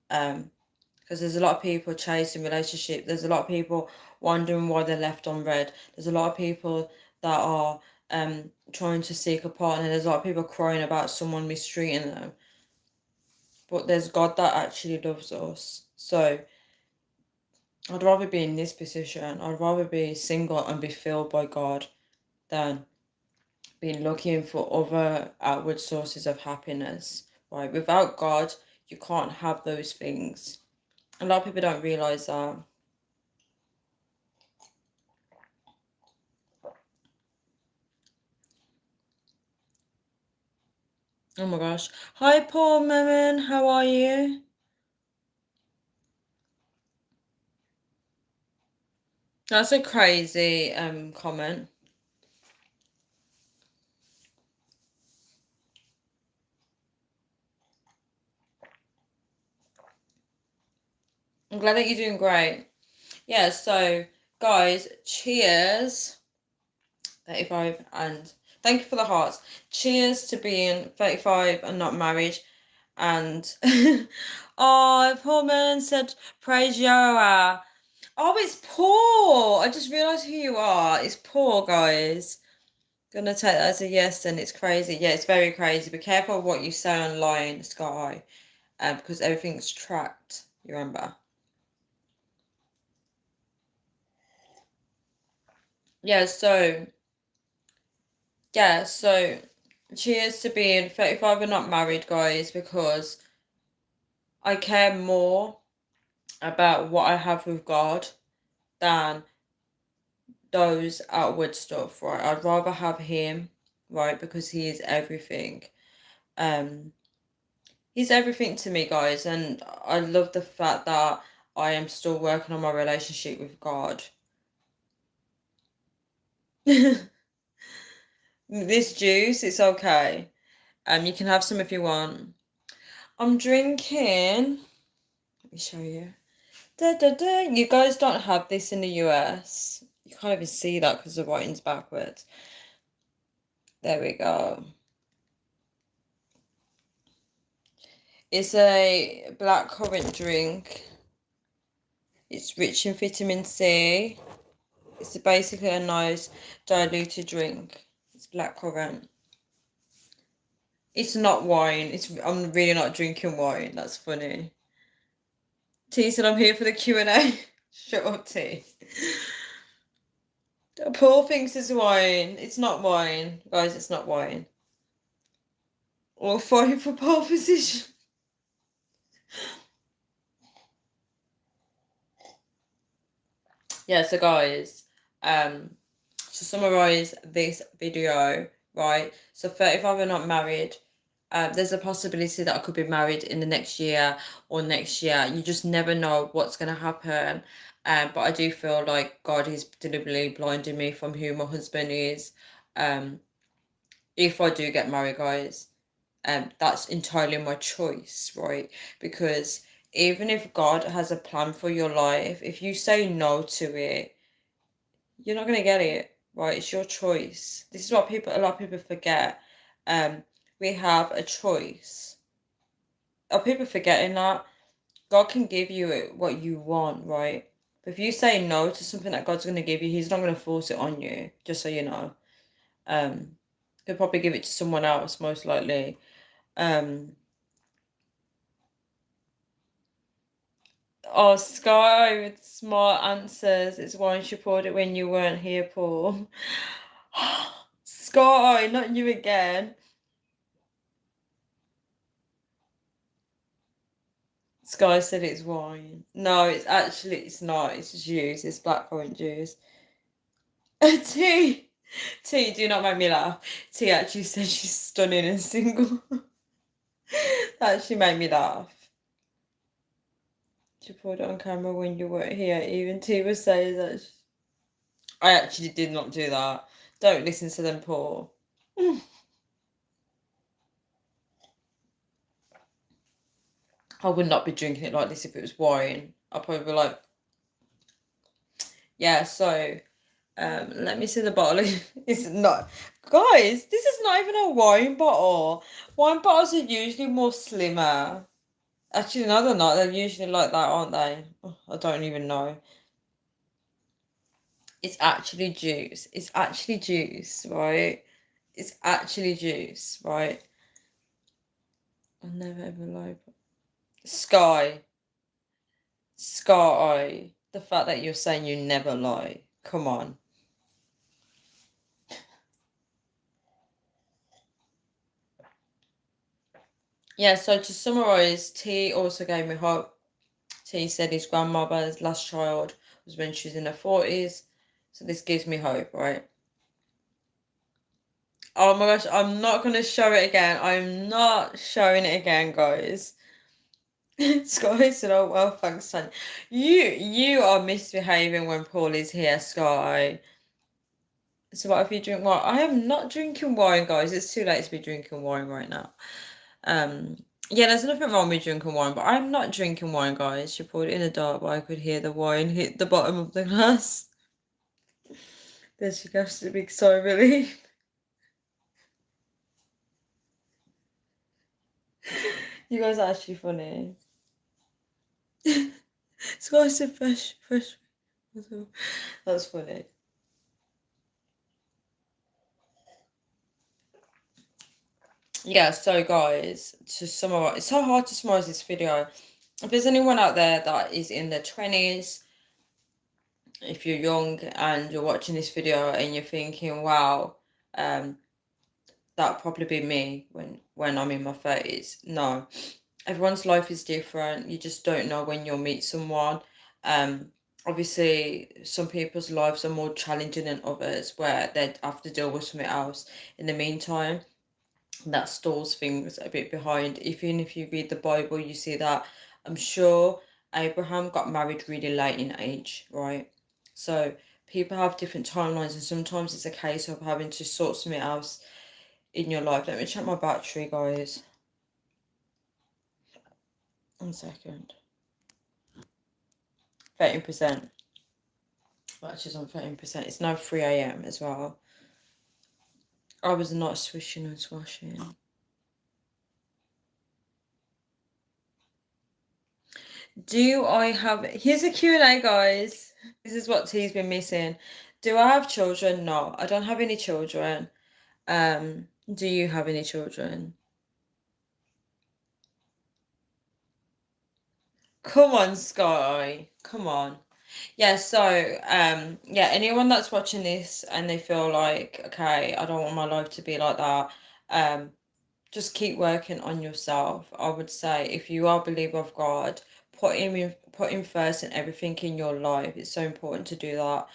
Because there's a lot of people chasing relationship. There's a lot of people wondering why they're left on red. There's a lot of people that are trying to seek a partner. There's a lot of people crying about someone mistreating them. But there's God that actually loves us. So I'd rather be in this position. I'd rather be single and be filled by God than be looking for other outward sources of happiness. Right? Without God, you can't have those things. A lot of people don't realize that. Oh my gosh. Hi, Paul Merrin. How are you? That's a crazy comment. I'm glad that you're doing great. Yeah, so guys, cheers. 35 and thank you for the hearts. Cheers to being 35 and not married. And oh, Paul Merrin said praise Yahweh. Oh, it's Paul. I just realised who you are. It's Paul, guys. Gonna take that as a yes, then it's crazy. Yeah, it's very crazy. Be careful what you say online, Sky, because everything's tracked. You remember? Yeah. So cheers to being 35 and not married, guys, because I care more about what I have with God than those outward stuff. Right? I'd rather have Him, right, because He is everything. Um, He's everything to me, guys, and I love the fact that I am still working on my relationship with God. This juice, it's okay. You can have some if you want. I'm drinking. Let me show you. Da, da, da. You guys don't have this in the US. You can't even see that because the writing's backwards. There we go. It's a blackcurrant drink. It's rich in vitamin C. It's basically a nice diluted drink. It's blackcurrant. It's not wine. I'm really not drinking wine. That's funny. T said I'm here for the Q&A. Shut up, T. Paul thinks it's wine. It's not wine. Guys, it's not wine. Or fight for pole position. Yeah, so guys, to summarize this video, right? So 35 are not married. There's a possibility that I could be married in the next year or next year. You just never know what's going to happen. But I do feel like God is deliberately blinding me from who my husband is. If I do get married, guys, that's entirely my choice, right? Because even if God has a plan for your life, if you say no to it, you're not gonna get it, right? It's your choice. This is what a lot of people forget. We have a choice. Are people forgetting that God can give you what you want, right? But if you say no to something that God's gonna give you, He's not gonna force it on you. Just so you know, He'll probably give it to someone else, most likely. Oh, Sky with smart answers. It's why she poured it when you weren't here, Paul. Sky, not you again. Sky said it's wine. No, it's not. It's juice. It's blackcurrant juice. T, T, do not make me laugh. T actually said she's stunning and single. That actually made me laugh. She poured it on camera when you weren't here. Even T was saying that. I actually did not do that. Don't listen to them, Paul. I would not be drinking it like this if it was wine. I'd probably be like, yeah, so Let me see the bottle. It's not, guys. This is not even a wine bottle. Wine bottles are usually more slimmer. Actually, no, they're not. They're usually like that, aren't they? Oh, I don't even know. It's actually juice. It's actually juice, right? It's actually juice, right? I'll never ever lie. Sky. Sky. The fact that you're saying you never lie. Come on. Yeah, so to summarize, T also gave me hope. T said his grandmother's last child was when she was in her 40s. So this gives me hope, right? Oh my gosh, I'm not going to show it again. I'm not showing it again, guys. Sky said, oh, well, thanks, Tanya. You are misbehaving when Paul is here, Sky. So what if you drink wine? I am not drinking wine, guys. It's too late to be drinking wine right now. Yeah, there's nothing wrong with drinking wine, but I'm not drinking wine, guys. She poured it in the dark, but I could hear the wine hit the bottom of the glass. Then she goes to big sigh of relief. You guys are actually funny. Sky said fresh. That's funny. Yeah, so guys, to summarize, it's so hard to summarize this video. If there's anyone out there that is in their 20s, if you're young and you're watching this video and you're thinking, wow, that'll probably be me when I'm in my 30s. No, everyone's life is different. You just don't know when you'll meet someone. Obviously, some people's lives are more challenging than others, where they have to deal with something else in the meantime. That stalls things a bit behind. Even if you read the Bible, you see that. I'm sure Abraham got married really late in age, right? So people have different timelines, and sometimes it's a case of having to sort something else in your life. Let me check my battery, guys. 1 second. 13%. Battery's on 13%. It's now 3 a.m. as well. I was not swishing and swashing. Do I have... Here's a Q&A, guys. This is what T's been missing. Do I have children? No, I don't have any children. Do you have any children? Come on, Sky. Come on. Yeah, so yeah, anyone that's watching this and they feel like, okay, I don't want my life to be like that, just keep working on yourself. I would say if you are a believer of God, put him first in everything in your life. It's so important to do that.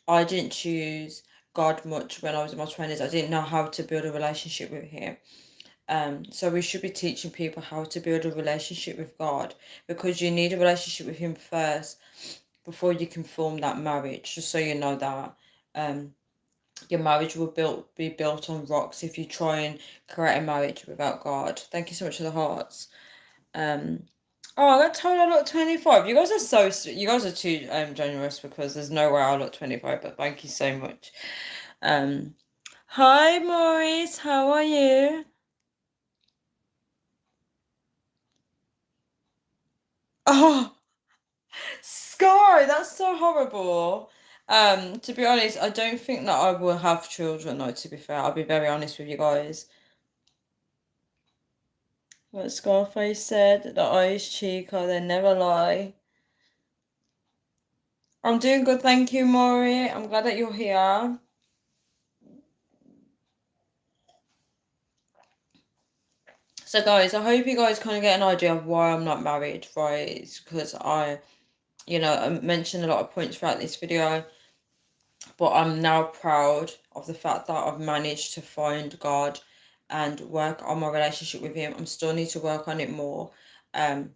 I didn't choose God much when I was in my 20s. I didn't know how to build a relationship with him. So we should be teaching people how to build a relationship with God, because you need a relationship with him first before you can form that marriage. Just so you know that your marriage will be built on rocks if you try and create a marriage without God. Thank you so much for the hearts. Oh, I got told I look 25. You guys are you guys are too generous, because there's no way I look 25, but thank you so much. Hi Maurice, how are you? Oh, Sky, that's so horrible. To be honest, I don't think that I will have children, though, to be fair. I'll be very honest with you guys. What Scarface said, the eyes Chica, they never lie. I'm doing good, thank you, Maury. I'm glad that you're here. So guys, I hope you guys kind of get an idea of why I'm not married, right? It's because I mentioned a lot of points throughout this video, but I'm now proud of the fact that I've managed to find God and work on my relationship with him. I'm still need to work on it more. But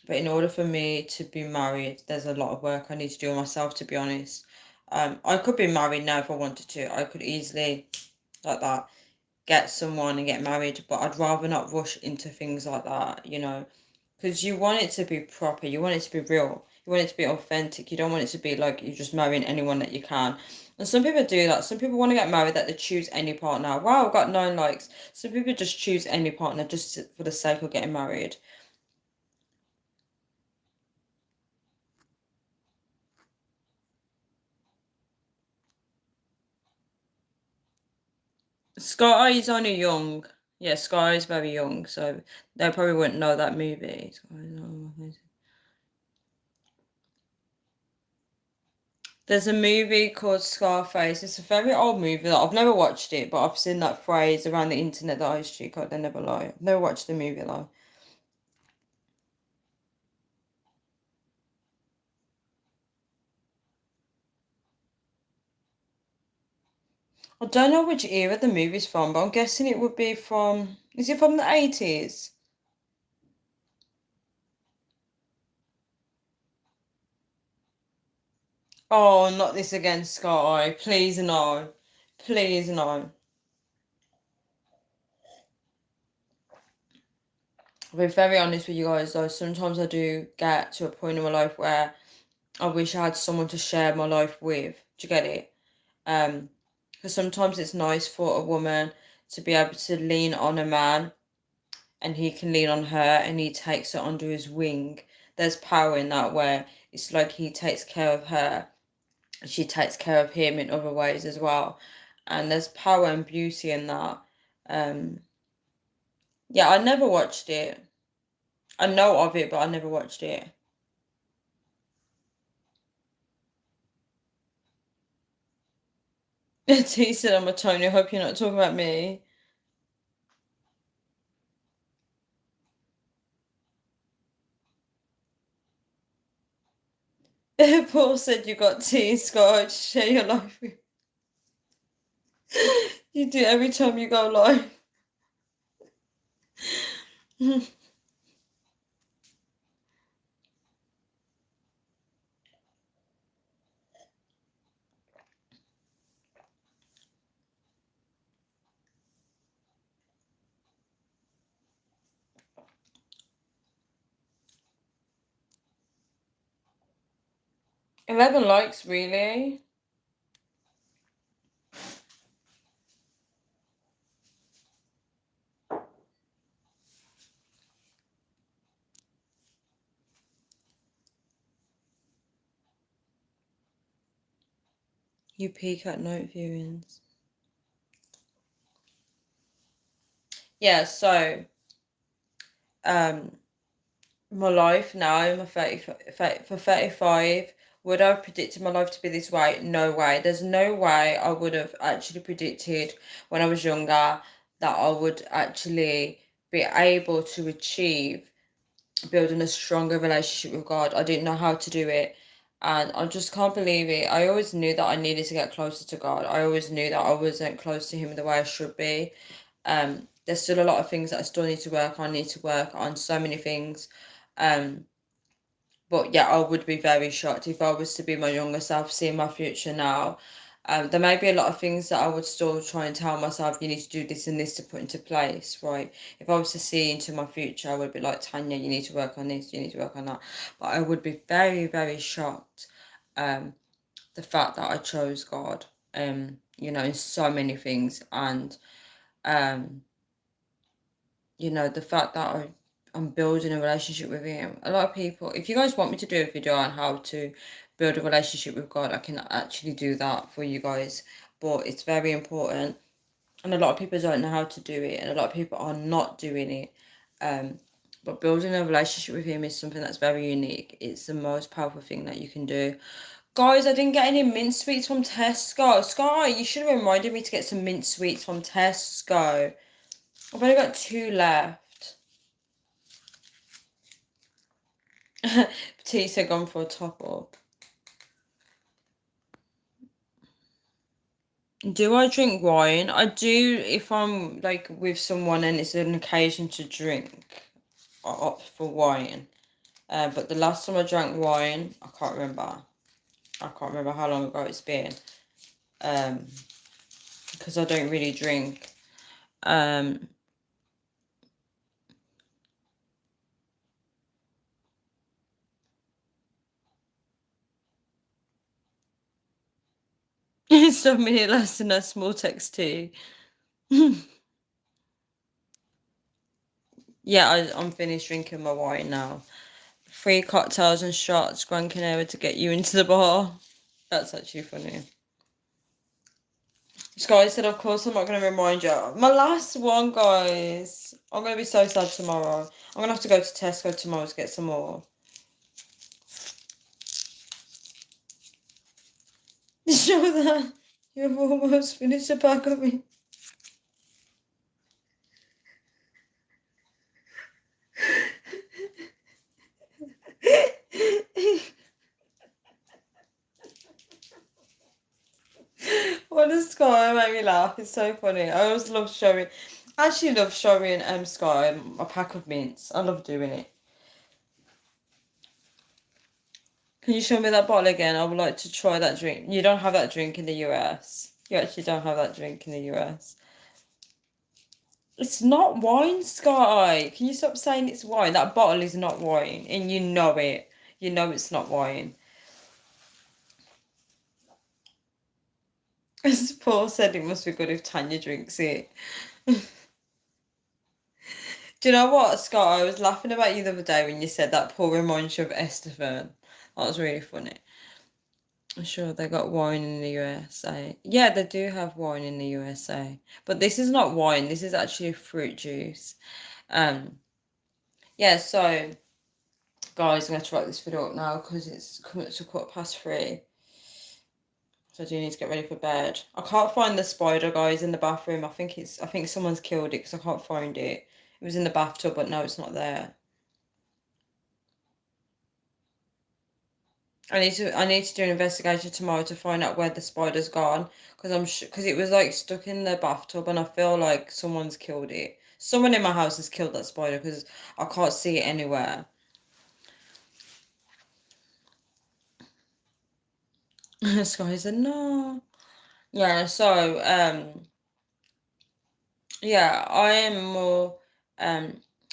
in order for me to be married, there's a lot of work I need to do on myself, to be honest. I could be married now if I wanted to. I could easily, like that, get someone and get married, but I'd rather not rush into things like that, because you want it to be proper, you want it to be real. You want it to be authentic. You don't want it to be like you're just marrying anyone that you can. And some people do that. Some people want to get married that they choose any partner. Wow, I've got 9 likes. Some people just choose any partner just for the sake of getting married. Sky is only young. Yeah, Sky is very young, so they probably wouldn't know that movie. There's a movie called Scarface. It's a very old movie. That I've never watched it, but I've seen that phrase around the internet that I street code. They never lie. I've never watched the movie though. I don't know which era the movie's from, but I'm guessing it would be from. Is it from the 80s? Oh, not this again, Sky. Please no. Please no. I'll be very honest with you guys though. Sometimes I do get to a point in my life where I wish I had someone to share my life with. Do you get it? Because sometimes it's nice for a woman to be able to lean on a man and he can lean on her and he takes her under his wing. There's power in that where it's like he takes care of her and she takes care of him in other ways as well. And there's power and beauty in that. Um, yeah, I never watched it. I know of it, but I never watched it. He said I'm a Tony. I hope you're not talking about me. Paul said you got tea, Scott. Share your life with. You do every time you go live. 11 likes, really? You peak at night viewings. Yeah, so um my life now, my 30, for 35, would I have predicted my life to be this way? No way. There's no way I would have actually predicted when I was younger that I would actually be able to achieve building a stronger relationship with God. I didn't know how to do it. And I just can't believe it. I always knew that I needed to get closer to God. I always knew that I wasn't close to Him the way I should be. There's still a lot of things that I still need to work on. I need to work on so many things. Um, but yeah, I would be very shocked if I was to be my younger self, seeing my future now. There may be a lot of things that I would still try and tell myself, you need to do this and this to put into place, right? If I was to see into my future, I would be like, Tanya, you need to work on this, you need to work on that. But I would be very, very shocked, the fact that I chose God, in so many things. And, um, the fact that I'm building a relationship with Him. A lot of people, if you guys want me to do a video on how to build a relationship with God, I can actually do that for you guys. But it's very important, and a lot of people don't know how to do it, and a lot of people are not doing it. But building a relationship with Him is something that's very unique. It's the most powerful thing that you can do. Guys, I didn't get any mint sweets from Tesco. Sky, you should have reminded me to get some mint sweets from Tesco. I've only got 2 left. Batista gone for a top up. Do I drink wine? I do if I'm like with someone and it's an occasion to drink. I opt for wine. But the last time I drank wine, I can't remember. I can't remember how long ago it's been. Because I don't really drink. Um, Stop me less than a small text tea. Yeah, I'm finished drinking my wine now. 3 cocktails and shots, Gran Canaria to get you into the bar. That's actually funny. Sky said, of course, I'm not going to remind you. My last one, guys. I'm going to be so sad tomorrow. I'm going to have to go to Tesco tomorrow to get some more. Show that. You've almost finished a pack of me. What does Sky make me laugh? It's so funny. I always love showing. I actually love showing Sky a pack of mints. I love doing it. Can you show me that bottle again? I would like to try that drink. You don't have that drink in the US. You actually don't have that drink in the US. It's not wine, Sky. Can you stop saying it's wine? That bottle is not wine, and you know it. You know it's not wine. As Paul said, it must be good if Tanya drinks it. Do you know what, Scott? I was laughing about you the other day when you said that Paul reminds you of Estefan. That was really funny. I'm sure they got wine in the USA. Yeah, they do have wine in the USA. But this is not wine. This is actually fruit juice. Yeah, so, guys, I'm going to write this video up now because it's coming up to 3:15. So I do need to get ready for bed. I can't find the spider, guys, in the bathroom. I think someone's killed it because I can't find it. It was in the bathtub, but no, it's not there. I need to do an investigation tomorrow to find out where the spider's gone because it was like stuck in the bathtub and I feel like someone's killed it. Someone in my house has killed that spider because I can't see it anywhere. Sky said no. Yeah, so yeah, I am more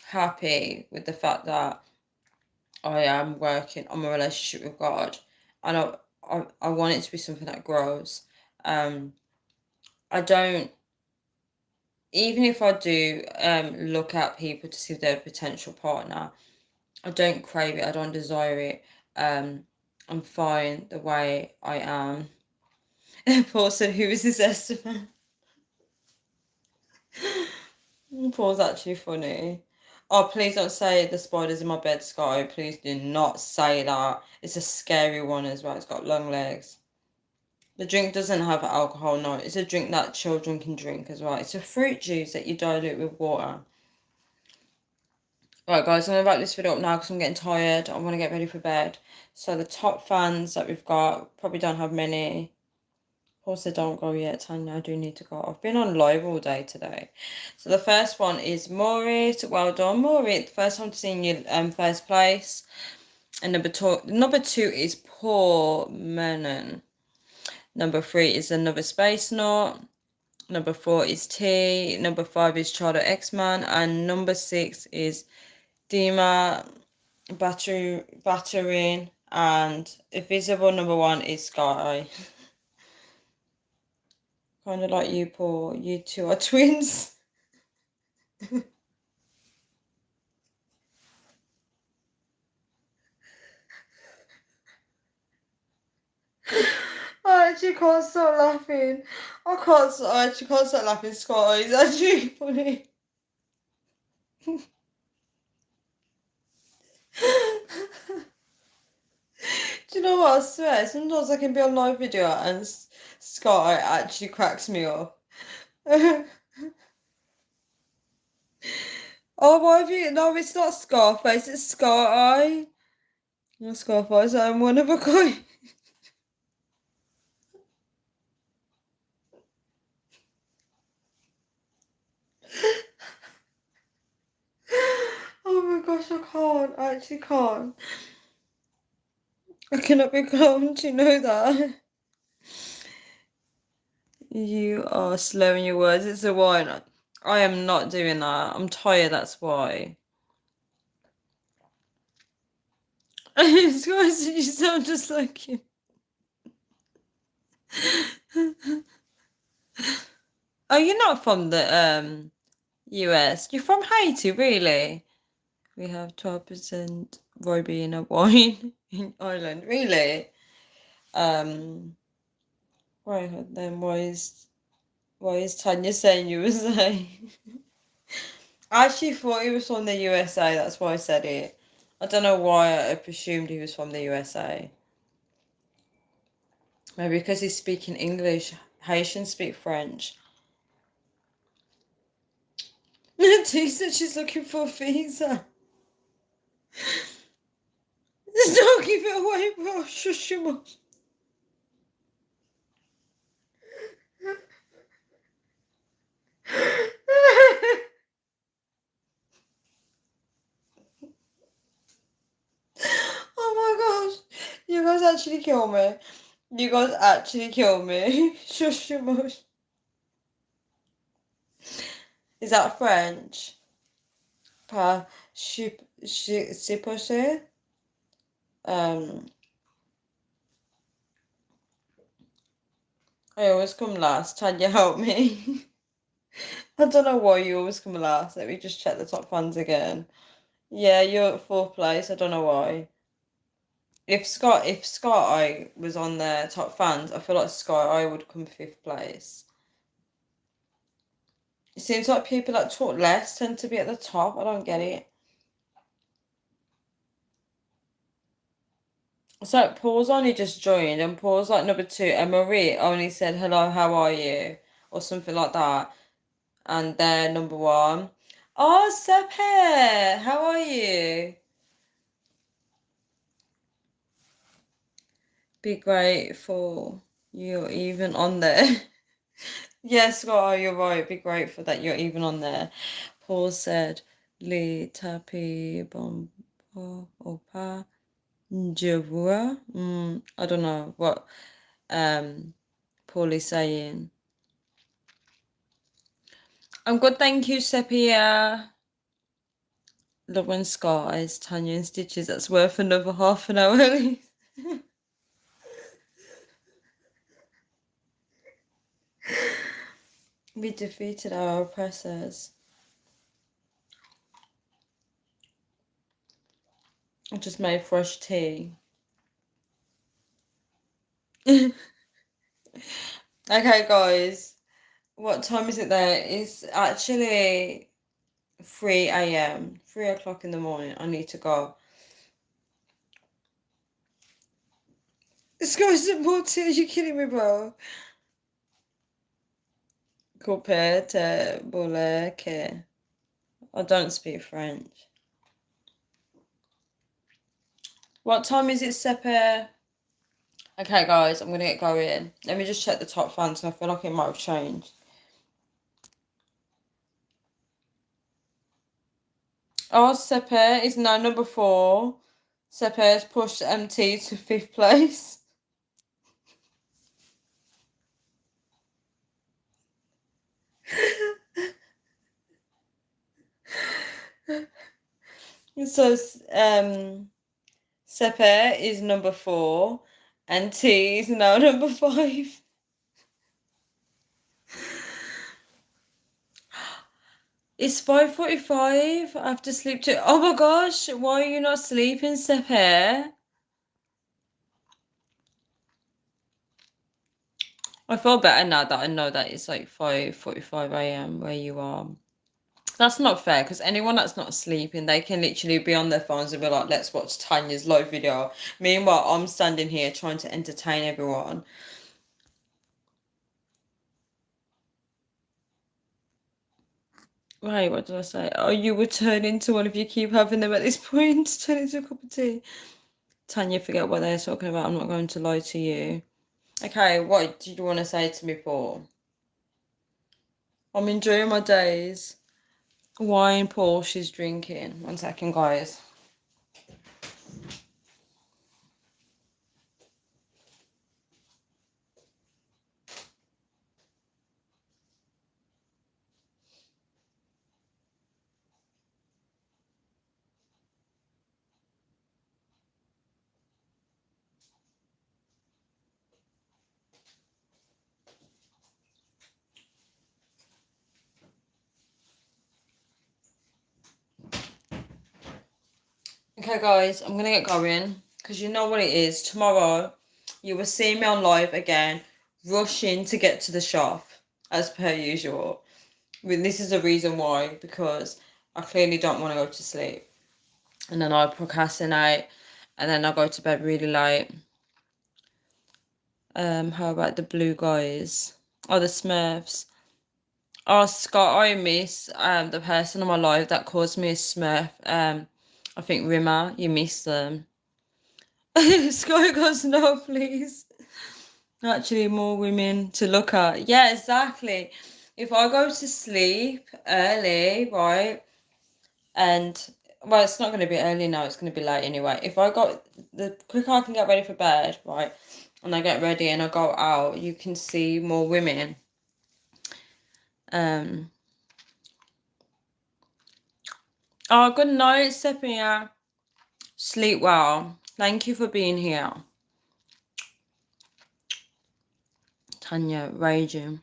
happy with the fact that I am working on my relationship with God, and I want it to be something that grows. I don't, even if I do look at people to see if they're a potential partner, I don't crave it. I don't desire it. I'm fine the way I am. Paul said, "Who is this estimate?" Paul's actually funny. Oh, please don't say the spider's in my bed, Sky. Please do not say that. It's a scary one as well. It's got long legs. The drink doesn't have alcohol, no. It's a drink that children can drink as well. It's a fruit juice that you dilute with water. Right, guys, I'm going to wrap this video up now because I'm getting tired. I want to get ready for bed. So the top fans that we've got, probably don't have many. Also, don't go yet, Tanya. I do need to go. I've been on live all day today. So the first one is Maurit. Well done, Maurit. First time seeing you first place. And number two is Paul Menon. Number 3 is Another Space Note. Number 4 is T. Number 5 is Charlotte X-Man. And number 6 is Dima Batterin. And Invisible number 1 is Sky. Kind of like you, Paul. You two are twins. I actually can't stop laughing. I actually can't stop laughing, Scott. It's actually funny. Do you know what? I swear, sometimes I can be on live video and Scott actually cracks me up. Oh, why have you? No, it's not Scarface, it's Scar-Eye. Not Scarface, I'm one of a kind. Oh my gosh, I can't. I actually can't. I cannot be calm, do you know that? You are slurring your words, it's a wine. I am not doing that. I'm tired, that's why. Guys, you sound just like you. Oh, you're not from the US. You're from Haiti, really? We have 12% Ribena wine in Ireland, really? Um, right then, why is Tanya saying USA? I actually thought he was from the USA. That's why I said it. I don't know why I presumed he was from the USA. Maybe because he's speaking English. Haitians speak French. T said she's looking for a visa. Don't give it away, bro. Shush your mouth. Oh my gosh. You guys actually kill me. You guys actually kill me. Shush your mouth. Is that French? Pas c'est possible? Um, I always come last. Tanya, help me. I don't know why you always come last. Let me just check the top fans again. Yeah, you're at fourth place. I don't know why. If Scott I was on the top fans, I feel like Scott I would come fifth place. It seems like people that talk less tend to be at the top. I don't get it. So Paul's only just joined, and Paul's like number two, and Marie only said hello, how are you, or something like that, and they're number one. Oh, Sepe, how are you? Be grateful you're even on there. Yes, Scott, you're right. Be grateful that you're even on there. Paul said, "Li tapi bom opa njavua." I don't know what Paul is saying. I'm good, thank you, Sepia. Love when skies, Tanya and Stitches. That's worth another half an hour. We defeated our oppressors. I just made fresh tea. Okay, guys. What time is it there? It's actually 3 a.m. 3 o'clock in the morning. I need to go. This guy's some more tea. Are you kidding me, bro? Coupe te boule que. I don't speak French. What time is it, Sepe? Okay, guys, I'm gonna get going. Let me just check the top fans. I feel like it might have changed. Oh, Sepe is now number 4. Sepe has pushed MT to 5th place. So, Sepe is number 4, and T is now number 5. It's 5:45. I have to sleep too. Oh my gosh, why are you not sleeping, Sepe? I feel better now that I know that it's like 5:45 a.m. where you are. That's not fair because anyone that's not sleeping, they can literally be on their phones and be like, let's watch Tanya's live video. Meanwhile, I'm standing here trying to entertain everyone. Wait, what did I say? Oh, you would turn into one if you keep having them at this point. Turn into a cup of tea. Tanya, forget what they're talking about. I'm not going to lie to you. Okay, what did you want to say to me, Paul? I'm enjoying my days. Wine Paul she's drinking. 1 second, guys. Okay, guys, I'm gonna get going because you know what it is. Tomorrow, you will see me on live again, rushing to get to the shop as per usual. I mean, this is the reason why, because I clearly don't want to go to sleep, and then I procrastinate, and then I go to bed really late. How about the blue guys? Oh, the Smurfs. Oh, Scott, I miss the person in my life that calls me a Smurf. I think Rimmer, you miss them. Scott goes, no, please. Actually, more women to look at. Yeah, exactly. If I go to sleep early, right, and well, it's not going to be early now, it's going to be late anyway. If I got the quicker I can get ready for bed, right, and I get ready and I go out, you can see more women. Oh, good night, Sepia. Sleep well. Thank you for being here. Tanya, raging.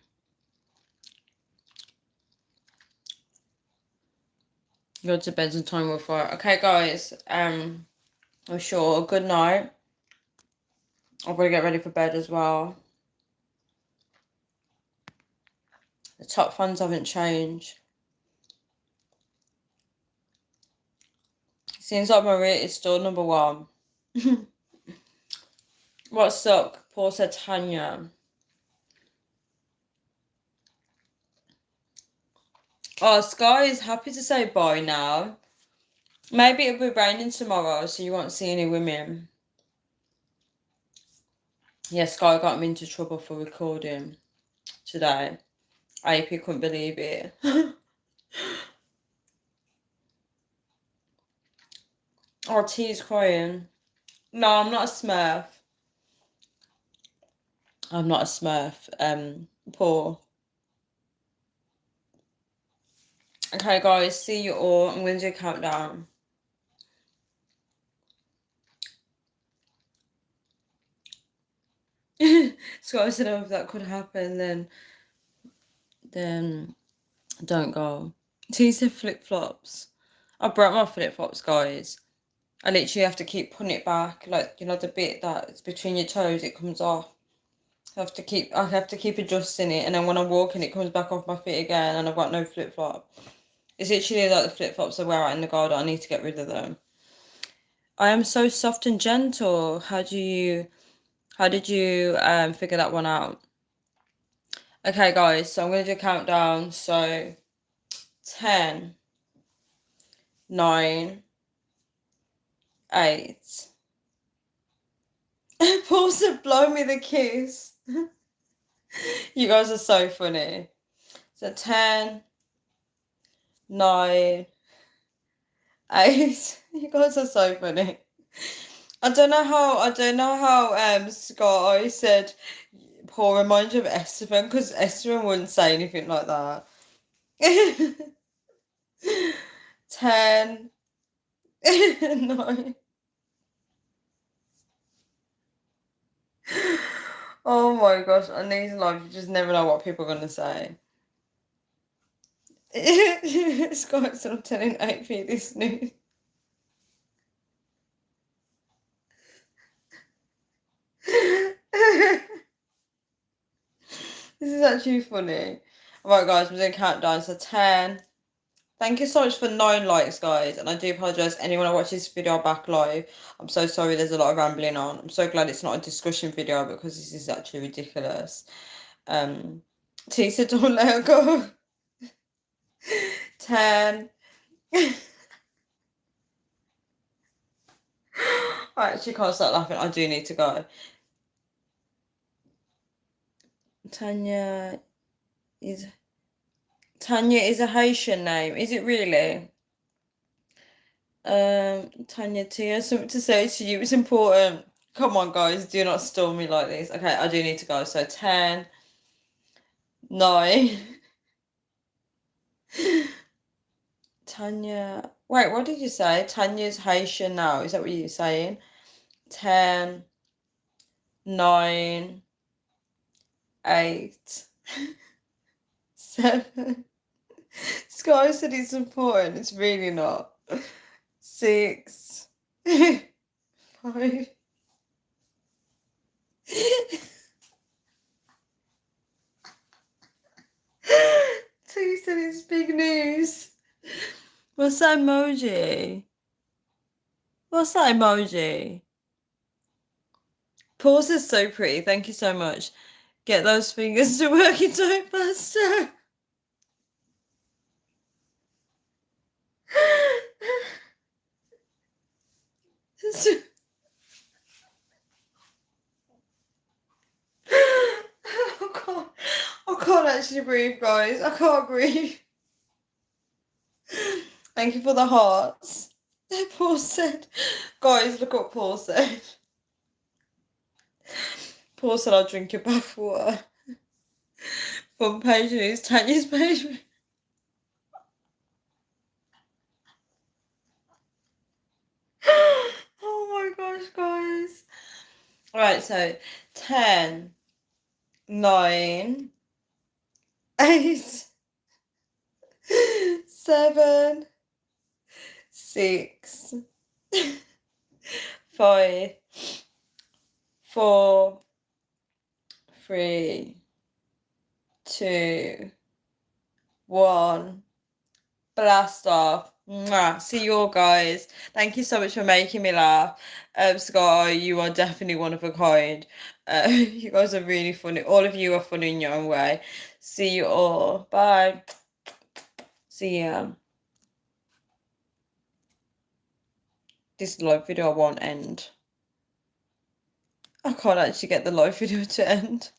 Go to bed in time with her. Okay, guys. I'm sure. Good night. I've got to get ready for bed as well. The top funds haven't changed. Seems like Maria is still number one. What's up? Paul said Tanya. Oh, Sky is happy to say bye now. Maybe it'll be raining tomorrow, so you won't see any women. Yeah, Sky got me into trouble for recording today. AP couldn't believe it. Oh, T's crying. No, I'm not a Smurf. I'm not a Smurf. Paul. Okay, guys, see you all. I'm going to do a countdown. So I said, if that could happen, then don't go. T said flip-flops. I broke my flip-flops, guys. I literally have to keep putting it back, like, you know, the bit that's between your toes, it comes off. I have to keep adjusting it, and then when I'm walking, it comes back off my feet again, and I've got no flip-flop. It's literally like the flip-flops I wear out in the garden. I need to get rid of them. I am so soft and gentle. How did you figure that one out? Okay, guys, so I'm going to do a countdown. So 10, 9, 8. Paul said, blow me the kiss. You guys are so funny. So 10, 9, 8. You guys are so funny. I don't know how Scott said Paul reminds you of Esteban, because Esteban wouldn't say anything like that. 10, 9. Oh my gosh, on these lives you just never know what people are gonna say. Scott said I'm telling AP this news. This is actually funny. Alright, guys, we're doing countdown. So 10. Thank you so much for 9 likes, guys. And I do apologise anyone who watches this video back live. I'm so sorry there's a lot of rambling on. I'm so glad it's not a discussion video, because this is actually ridiculous. Tisa, don't let her go. 10. I actually can't stop laughing. I do need to go. Tanya is a Haitian name. Is it really? Tanya Tia, something to say to you. It's important. Come on, guys. Do not storm me like this. Okay, I do need to go. So 10, 9. Tanya. Wait, what did you say? Tanya's Haitian now. Is that what you're saying? 10, 9, 8, 7. Sky said it's important. It's really not. 6. 5. So you said it's big news. What's that emoji? What's that emoji? Pause is so pretty. Thank you so much. Get those fingers to work it out faster. I can't actually breathe, guys. I can't breathe. Thank you for the hearts. Paul said, guys, look what Paul said. Paul said, I'll drink your bath water. From page news, Tanya's page. Oh my gosh, guys. Alright, so 10, 9, 8, 7, 6, 5, 4, 3, 2, 1. Blast off. Mwah. See you all, guys. Thank you so much for making me laugh. Scar, you are definitely one of a kind. You guys are really funny. All of you are funny in your own way. See you all. Bye. See ya. This live video won't end. I can't actually get the live video to end.